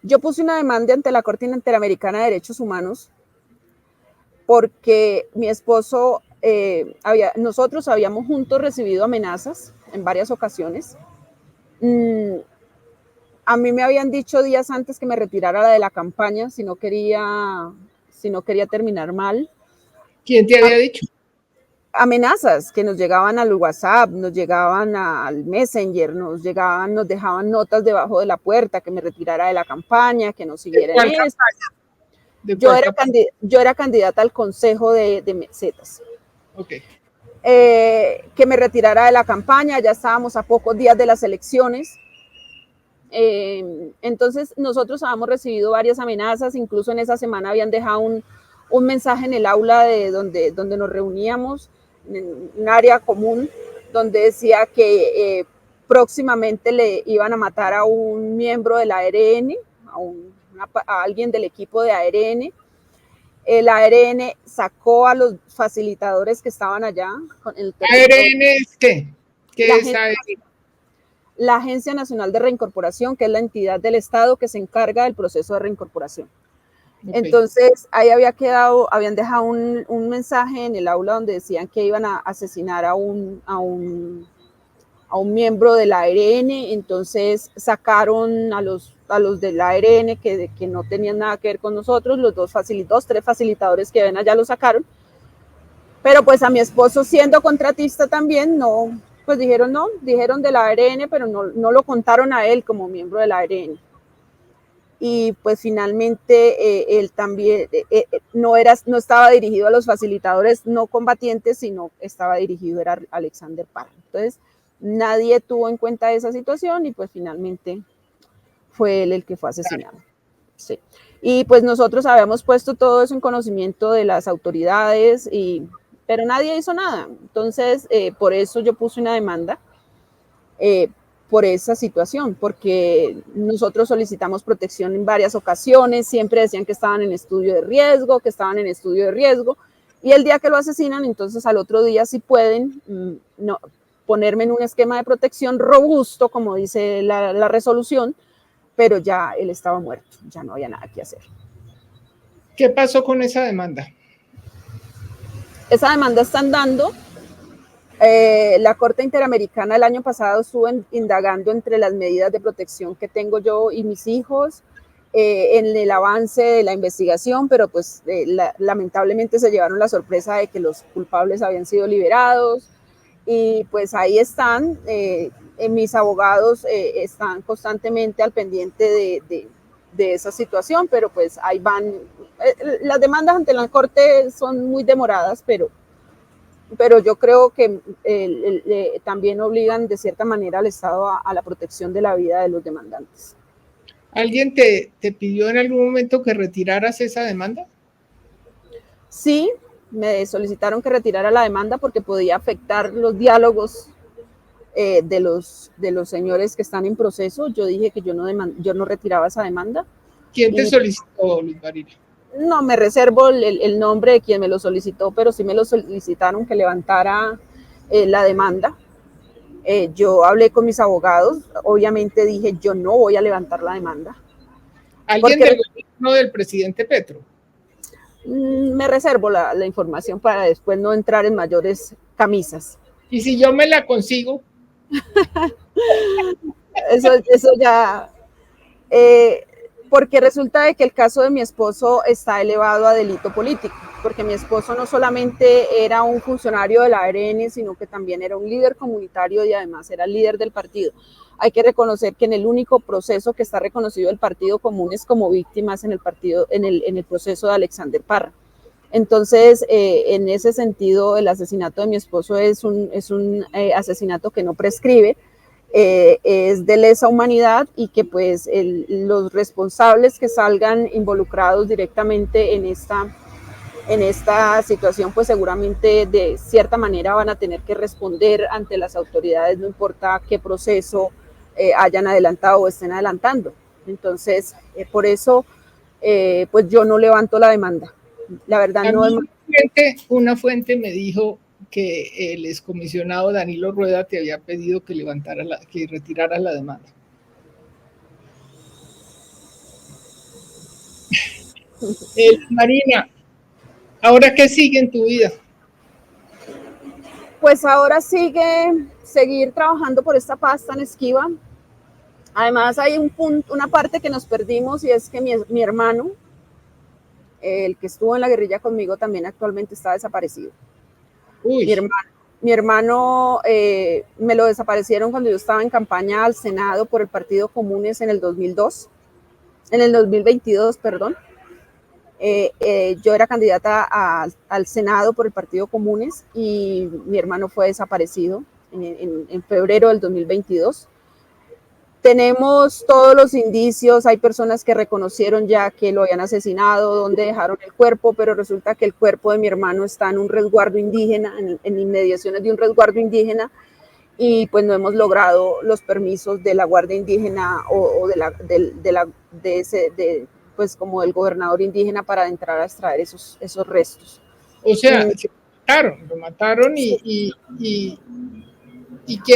Yo puse una demanda ante la Corte Interamericana de Derechos Humanos porque mi esposo, nosotros habíamos juntos recibido amenazas en varias ocasiones. A mí me habían dicho días antes que me retirara de la campaña si no quería terminar mal. ¿Quién te había dicho? Amenazas que nos llegaban al WhatsApp, nos llegaban al Messenger, nos dejaban notas debajo de la puerta, que me retirara de la campaña, que no siguiera en eso. Yo era candidata al Consejo de Mesetas. Okay. Que me retirara de la campaña, ya estábamos a pocos días de las elecciones. Entonces nosotros habíamos recibido varias amenazas, incluso en esa semana habían dejado un mensaje en el aula de donde nos reuníamos, en un área común, donde decía que próximamente le iban a matar a un miembro de la ARN, a alguien del equipo de ARN. El ARN sacó a los facilitadores que estaban allá. ¿ARN es qué? ¿Qué es ARN? La Agencia Nacional de Reincorporación, que es la entidad del Estado que se encarga del proceso de reincorporación. Okay. Entonces, ahí habían dejado un mensaje en el aula donde decían que iban a asesinar a un miembro de la ARN. Entonces, sacaron a los de la ARN que no tenían nada que ver con nosotros, los tres facilitadores que ven allá lo sacaron. Pero pues a mi esposo, siendo contratista también, no, pues dijeron de la ARN, pero no lo contaron a él como miembro de la ARN. Y pues finalmente él también no estaba dirigido a los facilitadores no combatientes, sino estaba dirigido a Alexander Parra. Entonces nadie tuvo en cuenta esa situación y pues finalmente fue él el que fue asesinado. Sí. Y pues nosotros habíamos puesto todo eso en conocimiento de las autoridades, pero nadie hizo nada. Entonces por eso yo puse una demanda por esa situación, porque nosotros solicitamos protección en varias ocasiones, siempre decían que estaban en estudio de riesgo, y el día que lo asesinan, entonces al otro día sí pueden ponerme en un esquema de protección robusto, como dice la resolución, pero ya él estaba muerto, ya no había nada que hacer. ¿Qué pasó con esa demanda? Esa demanda está andando. La Corte Interamericana el año pasado estuvo indagando entre las medidas de protección que tengo yo y mis hijos en el avance de la investigación, pero pues lamentablemente se llevaron la sorpresa de que los culpables habían sido liberados y pues ahí están. Mis abogados están constantemente al pendiente de esa situación, pero pues ahí van. Las demandas ante la Corte son muy demoradas, pero yo creo que también obligan de cierta manera al Estado a la protección de la vida de los demandantes. ¿Alguien te pidió en algún momento que retiraras esa demanda? Sí, me solicitaron que retirara la demanda porque podía afectar los diálogos de los señores que están en proceso. Yo dije que yo no retiraba esa demanda. ¿Quién te solicitó, Luz Marina? No, me reservo el nombre de quien me lo solicitó, pero sí me lo solicitaron que levantara la demanda. Yo hablé con mis abogados, obviamente dije, yo no voy a levantar la demanda. ¿Alguien del gobierno del presidente Petro? Me reservo la información para después no entrar en mayores camisas. ¿Y si yo me la consigo? Eso ya... porque resulta de que el caso de mi esposo está elevado a delito político, porque mi esposo no solamente era un funcionario de la ARN, sino que también era un líder comunitario y además era líder del partido. hay que reconocer que en el único proceso que está reconocido el Partido Comunes como víctimas en el proceso de Alexander Parra. Entonces, en ese sentido, el asesinato de mi esposo es un asesinato que no prescribe, es de lesa humanidad, y que pues los responsables que salgan involucrados directamente en esta situación, pues seguramente de cierta manera van a tener que responder ante las autoridades, no importa qué proceso hayan adelantado o estén adelantando. Entonces, por eso, pues yo no levanto la demanda. La verdad no es... Una fuente me dijo que el excomisionado Danilo Rueda te había pedido que que retiraras la demanda. Marina, ¿ahora qué sigue en tu vida? Pues ahora seguir trabajando por esta paz tan esquiva. Además hay una parte que nos perdimos, y es que mi hermano, el que estuvo en la guerrilla conmigo, también actualmente está desaparecido. Uy. Mi hermano me lo desaparecieron cuando yo estaba en campaña al Senado por el Partido Comunes en el 2022, perdón. Yo era candidata al Senado por el Partido Comunes, y mi hermano fue desaparecido en febrero del 2022. Tenemos todos los indicios, hay personas que reconocieron ya que lo habían asesinado, dónde dejaron el cuerpo, pero resulta que el cuerpo de mi hermano está en un resguardo indígena, en inmediaciones de un resguardo indígena, y pues no hemos logrado los permisos de la Guardia Indígena o pues como del gobernador indígena para entrar a extraer esos restos. O sea, lo mataron y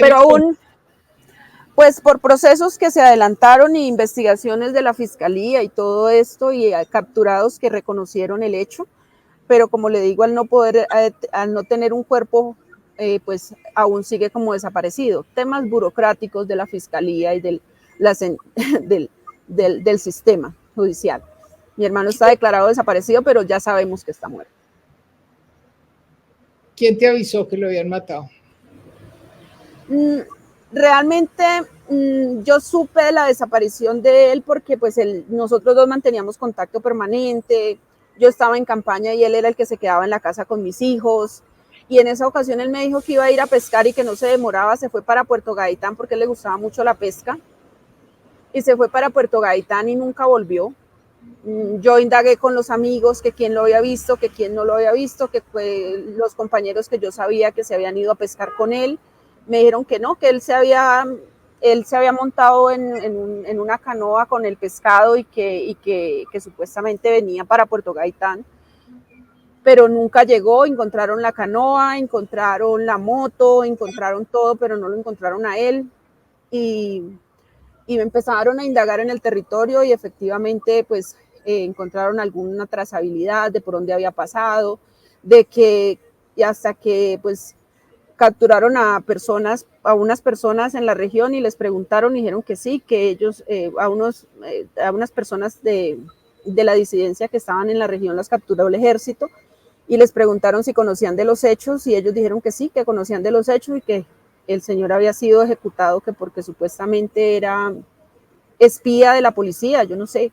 pero aún, pues por procesos que se adelantaron y investigaciones de la fiscalía y todo esto, y capturados que reconocieron el hecho, pero como le digo, al no tener un cuerpo, pues aún sigue como desaparecido. Temas burocráticos de la fiscalía y del sistema judicial. Mi hermano está declarado desaparecido, pero ya sabemos que está muerto. ¿Quién te avisó que lo habían matado? Realmente yo supe de la desaparición de él porque pues nosotros dos manteníamos contacto permanente. Yo estaba en campaña y él era el que se quedaba en la casa con mis hijos, y en esa ocasión él me dijo que iba a ir a pescar y que no se demoraba. Se fue para Puerto Gaitán porque le gustaba mucho la pesca, y se fue para Puerto Gaitán y nunca volvió. Yo indagué con los amigos que quién lo había visto, que quién no lo había visto, que los compañeros que yo sabía que se habían ido a pescar con él me dijeron que no, que él se había montado en una canoa con el pescado, y que supuestamente venía para Puerto Gaitán, pero nunca llegó. Encontraron la canoa, encontraron la moto, encontraron todo, pero no lo encontraron a él, y me empezaron a indagar en el territorio, y efectivamente pues encontraron alguna trazabilidad de por dónde había pasado, y hasta que pues capturaron a unas personas en la región, y les preguntaron y dijeron que sí, que ellos, a unas personas de la disidencia que estaban en la región las capturó el ejército, y les preguntaron si conocían de los hechos, y ellos dijeron que sí, que conocían de los hechos, y que el señor había sido ejecutado, que porque supuestamente era espía de la policía, yo no sé,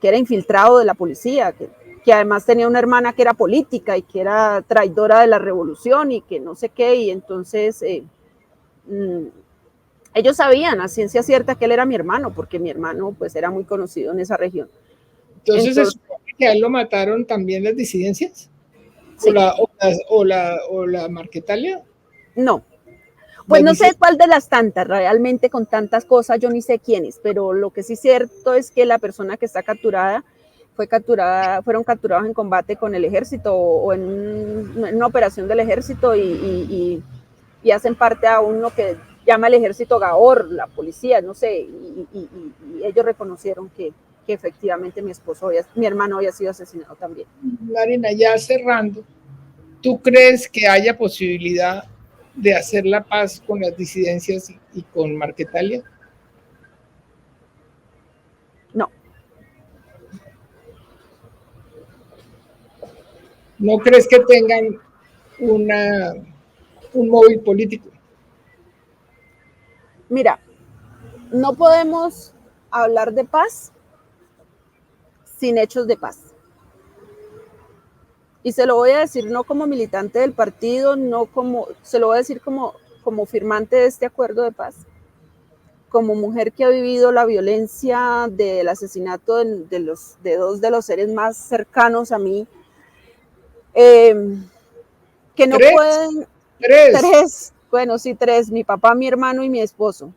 que era infiltrado de la policía, que además tenía una hermana que era política y que era traidora de la revolución y que no sé qué, y entonces ellos sabían a ciencia cierta que él era mi hermano, porque mi hermano pues era muy conocido en esa región. Entonces ¿se supone que a él lo mataron también las disidencias? Sí. ¿O la Marquetalia? No. Pues no sé cuál de las tantas, realmente con tantas cosas yo ni sé quién es, pero lo que sí es cierto es que la persona que está capturada, fueron capturados en combate con el ejército o en una operación del ejército, y hacen parte a uno que llama el ejército Gaor, la policía, no sé, y ellos reconocieron que efectivamente mi hermano había sido asesinado también. Marina, ya cerrando, ¿tú crees que haya posibilidad de hacer la paz con las disidencias y con Marquetalia? No. ¿No crees que tengan un móvil político? Mira, no podemos hablar de paz sin hechos de paz. Y se lo voy a decir no como militante del partido, no como, se lo voy a decir como firmante de este acuerdo de paz, como mujer que ha vivido la violencia del asesinato de dos de los seres más cercanos a mí, que no pueden... Tres, bueno, sí, tres, mi papá, mi hermano y mi esposo.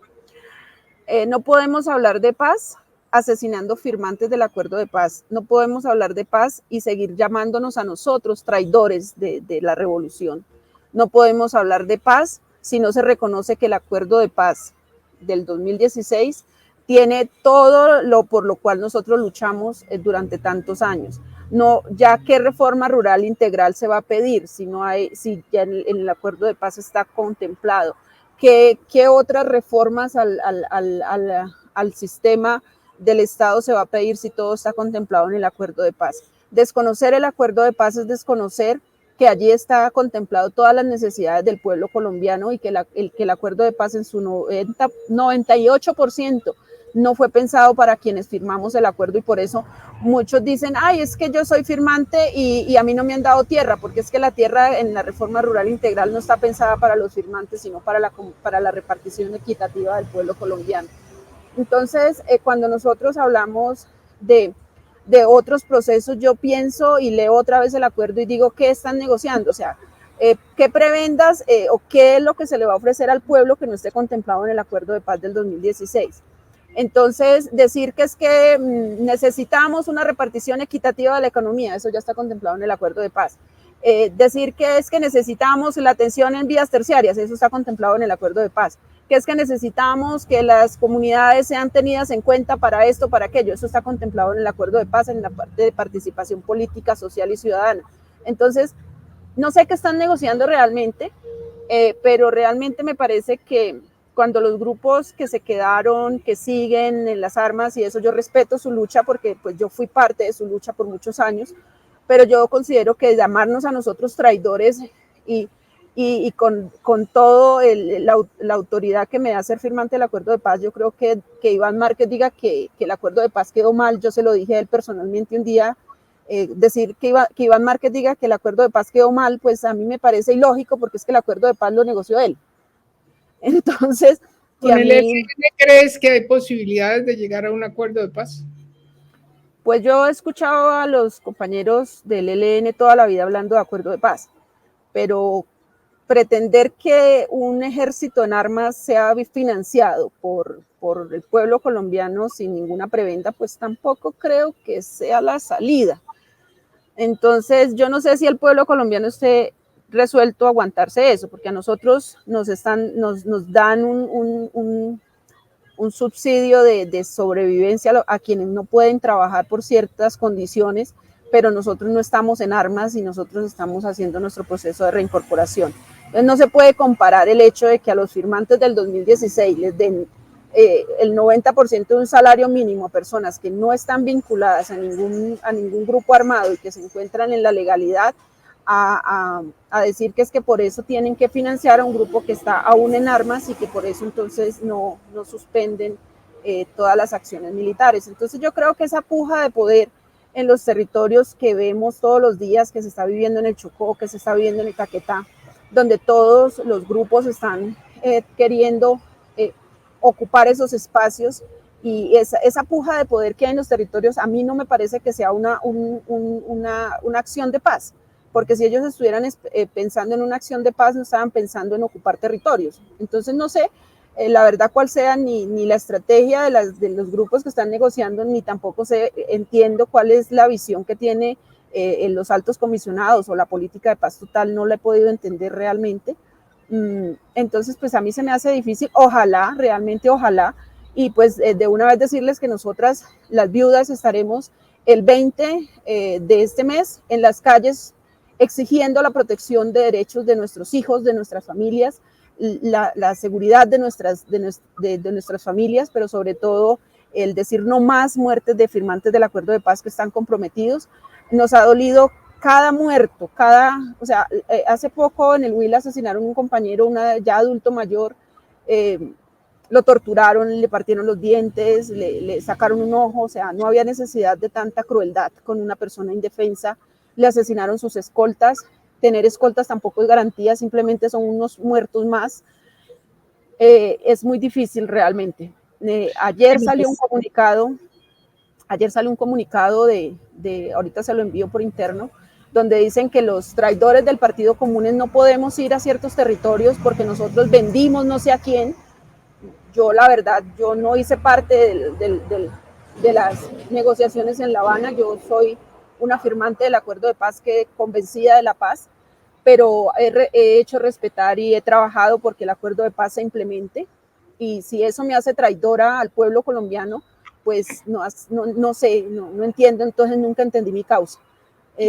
No podemos hablar de paz asesinando firmantes del acuerdo de paz. No podemos hablar de paz y seguir llamándonos a nosotros traidores de la revolución. No podemos hablar de paz si no se reconoce que el acuerdo de paz del 2016 tiene todo lo por lo cual nosotros luchamos durante tantos años. No, ya qué reforma rural integral se va a pedir si ya en el acuerdo de paz está contemplado. ¿Qué otras reformas al sistema del Estado se va a pedir si todo está contemplado en el acuerdo de paz? Desconocer el acuerdo de paz es desconocer que allí está contemplado todas las necesidades del pueblo colombiano y que el acuerdo de paz en su 98% no fue pensado para quienes firmamos el acuerdo, y por eso muchos dicen, ay, es que yo soy firmante y a mí no me han dado tierra, porque es que la tierra en la reforma rural integral no está pensada para los firmantes, sino para la repartición equitativa del pueblo colombiano. Entonces, cuando nosotros hablamos de otros procesos, yo pienso y leo otra vez el acuerdo y digo, ¿qué están negociando? O sea, ¿qué prebendas o qué es lo que se le va a ofrecer al pueblo que no esté contemplado en el acuerdo de paz del 2016? Entonces, decir que es que necesitamos una repartición equitativa de la economía, eso ya está contemplado en el acuerdo de paz. Decir que es que necesitamos la atención en vías terciarias, eso está contemplado en el acuerdo de paz. Que es que necesitamos que las comunidades sean tenidas en cuenta para esto, para aquello, eso está contemplado en el acuerdo de paz, en la parte de participación política, social y ciudadana. Entonces, no sé qué están negociando realmente, pero realmente me parece que cuando los grupos que se quedaron, que siguen en las armas, y eso yo respeto su lucha porque pues yo fui parte de su lucha por muchos años, pero yo considero que llamarnos a nosotros traidores y con todo la autoridad que me da ser firmante del acuerdo de paz, yo creo que Iván Márquez diga que el acuerdo de paz quedó mal, yo se lo dije a él personalmente un día, decir que Iván Márquez diga que el acuerdo de paz quedó mal, pues a mí me parece ilógico porque es que el acuerdo de paz lo negoció él. Entonces, ¿con el ELN crees que hay posibilidades de llegar a un acuerdo de paz? Pues yo he escuchado a los compañeros del ELN toda la vida hablando de acuerdo de paz, pero pretender que un ejército en armas sea financiado por el pueblo colombiano sin ninguna preventa, pues tampoco creo que sea la salida. Entonces, yo no sé si el pueblo colombiano esté resuelto a aguantarse eso, porque a nosotros nos dan un subsidio de sobrevivencia a quienes no pueden trabajar por ciertas condiciones, pero nosotros no estamos en armas y nosotros estamos haciendo nuestro proceso de reincorporación. Entonces no se puede comparar el hecho de que a los firmantes del 2016 les den el 90% de un salario mínimo a personas que no están vinculadas a ningún grupo armado y que se encuentran en la legalidad, a decir que es que por eso tienen que financiar a un grupo que está aún en armas y que por eso entonces no suspenden todas las acciones militares. Entonces yo creo que esa puja de poder en los territorios que vemos todos los días, que se está viviendo en el Chocó, que se está viviendo en el Caquetá, donde todos los grupos están queriendo ocupar esos espacios, y esa puja de poder que hay en los territorios, a mí no me parece que sea una acción de paz, porque si ellos estuvieran pensando en una acción de paz, no estaban pensando en ocupar territorios. Entonces no sé la verdad cuál sea ni la estrategia de los grupos que están negociando, ni tampoco entiendo cuál es la visión que tiene los altos comisionados o la política de paz total, no la he podido entender realmente. Entonces pues a mí se me hace difícil, ojalá, realmente ojalá, y pues de una vez decirles que nosotras, las viudas, estaremos el 20 de este mes en las calles exigiendo la protección de derechos de nuestros hijos, de nuestras familias, la seguridad de nuestras familias, pero sobre todo el decir no más muertes de firmantes del acuerdo de paz que están comprometidos. Nos ha dolido cada muerto, o sea, hace poco en el Huila asesinaron un compañero, ya adulto mayor, lo torturaron, le partieron los dientes, le sacaron un ojo, o sea, no había necesidad de tanta crueldad con una persona indefensa, le asesinaron sus escoltas, tener escoltas tampoco es garantía, simplemente son unos muertos más, es muy difícil realmente. Ayer salió un comunicado ahorita se lo envío por interno, donde dicen que los traidores del Partido Comunes no podemos ir a ciertos territorios porque nosotros vendimos no sé a quién. Yo, la verdad, yo no hice parte de las negociaciones en La Habana, yo soy una firmante del acuerdo de paz, que convencida de la paz, pero he hecho respetar y he trabajado porque el acuerdo de paz se implemente, y si eso me hace traidora al pueblo colombiano, pues no sé, no entiendo, entonces nunca entendí mi causa.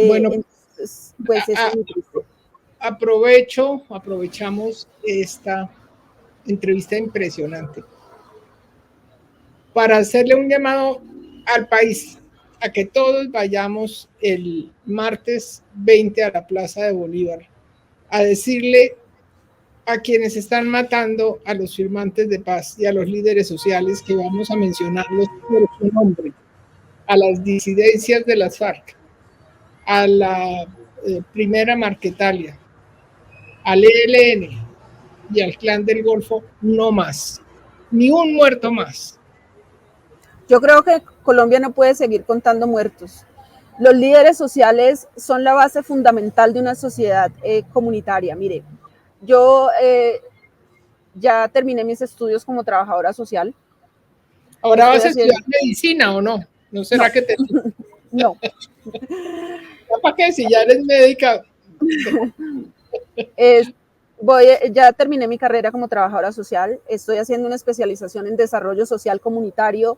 Bueno, entonces, pues eso es muy triste. Aprovechamos esta entrevista impresionante para hacerle un llamado al país a que todos vayamos el martes 20 a la Plaza de Bolívar a decirle a quienes están matando a los firmantes de paz y a los líderes sociales, que vamos a mencionarlos por su nombre, a las disidencias de las FARC, a la primera Marquetalia, al ELN y al Clan del Golfo, no más, ni un muerto más. Yo creo que Colombia no puede seguir contando muertos. Los líderes sociales son la base fundamental de una sociedad comunitaria. Mire, yo ya terminé mis estudios como trabajadora social. ¿Ahora vas a estudiar medicina o no? ¿No será que te... No. ¿Para qué? Si ya eres médica. Ya terminé mi carrera como trabajadora social. Estoy haciendo una especialización en desarrollo social comunitario.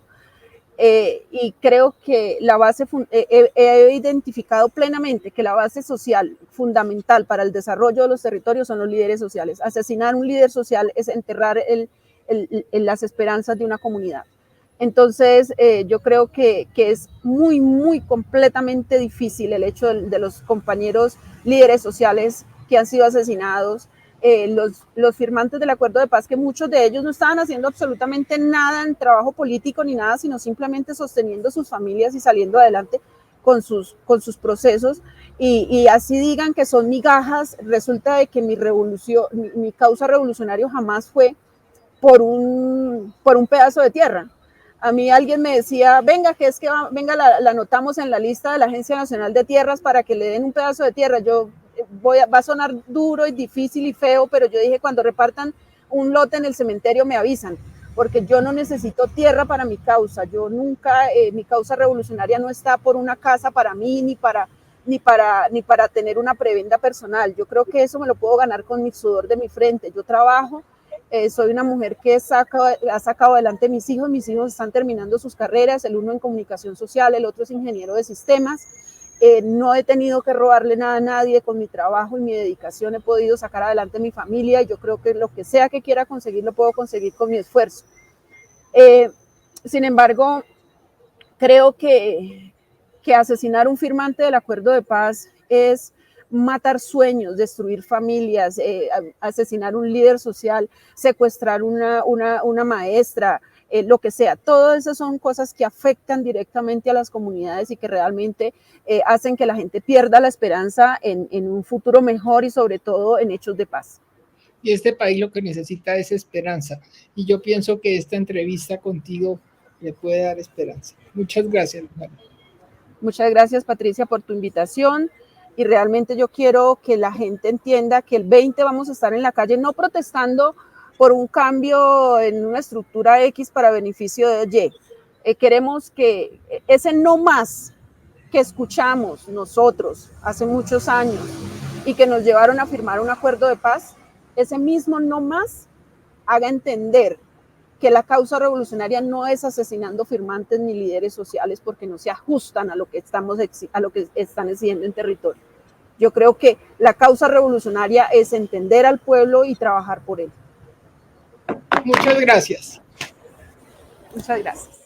Y creo que la base, he identificado plenamente que la base social fundamental para el desarrollo de los territorios son los líderes sociales. Asesinar un líder social es enterrar las esperanzas de una comunidad. Entonces, yo creo que es muy completamente difícil el hecho de los compañeros líderes sociales que han sido asesinados, los firmantes del acuerdo de paz, que muchos de ellos no estaban haciendo absolutamente nada en trabajo político ni nada, sino simplemente sosteniendo sus familias y saliendo adelante con sus procesos, y así digan que son migajas. Resulta de que mi causa revolucionaria jamás fue por un pedazo de tierra. A mí alguien me decía, venga, que es que venga, la anotamos en la lista de la Agencia Nacional de Tierras para que le den un pedazo de tierra. Va a sonar duro y difícil y feo, pero yo dije, cuando repartan un lote en el cementerio me avisan, porque yo no necesito tierra para mi causa. Yo nunca, mi causa revolucionaria no está por una casa para mí, ni para tener una prebenda personal. Yo creo que eso me lo puedo ganar con mi sudor de mi frente. Yo trabajo, soy una mujer que ha sacado adelante a mis hijos están terminando sus carreras, el uno en comunicación social, el otro es ingeniero de sistemas. No he tenido que robarle nada a nadie. Con mi trabajo y mi dedicación he podido sacar adelante a mi familia, y yo creo que lo que sea que quiera conseguir lo puedo conseguir con mi esfuerzo. Sin embargo, creo que asesinar un firmante del acuerdo de paz es matar sueños, destruir familias, asesinar un líder social, secuestrar una maestra, lo que sea. Todas esas son cosas que afectan directamente a las comunidades y que realmente hacen que la gente pierda la esperanza en un futuro mejor, y sobre todo en hechos de paz. Y este país lo que necesita es esperanza. Y yo pienso que esta entrevista contigo le puede dar esperanza. Muchas gracias, Luján. Muchas gracias, Patricia, por tu invitación. Y realmente yo quiero que la gente entienda que el 20 vamos a estar en la calle, no protestando por un cambio en una estructura X para beneficio de Y. Queremos que ese no más que escuchamos nosotros hace muchos años y que nos llevaron a firmar un acuerdo de paz, ese mismo no más haga entender que la causa revolucionaria no es asesinando firmantes ni líderes sociales, porque no se ajustan a lo que están exigiendo en territorio. Yo creo que la causa revolucionaria es entender al pueblo y trabajar por él. Muchas gracias. Muchas gracias.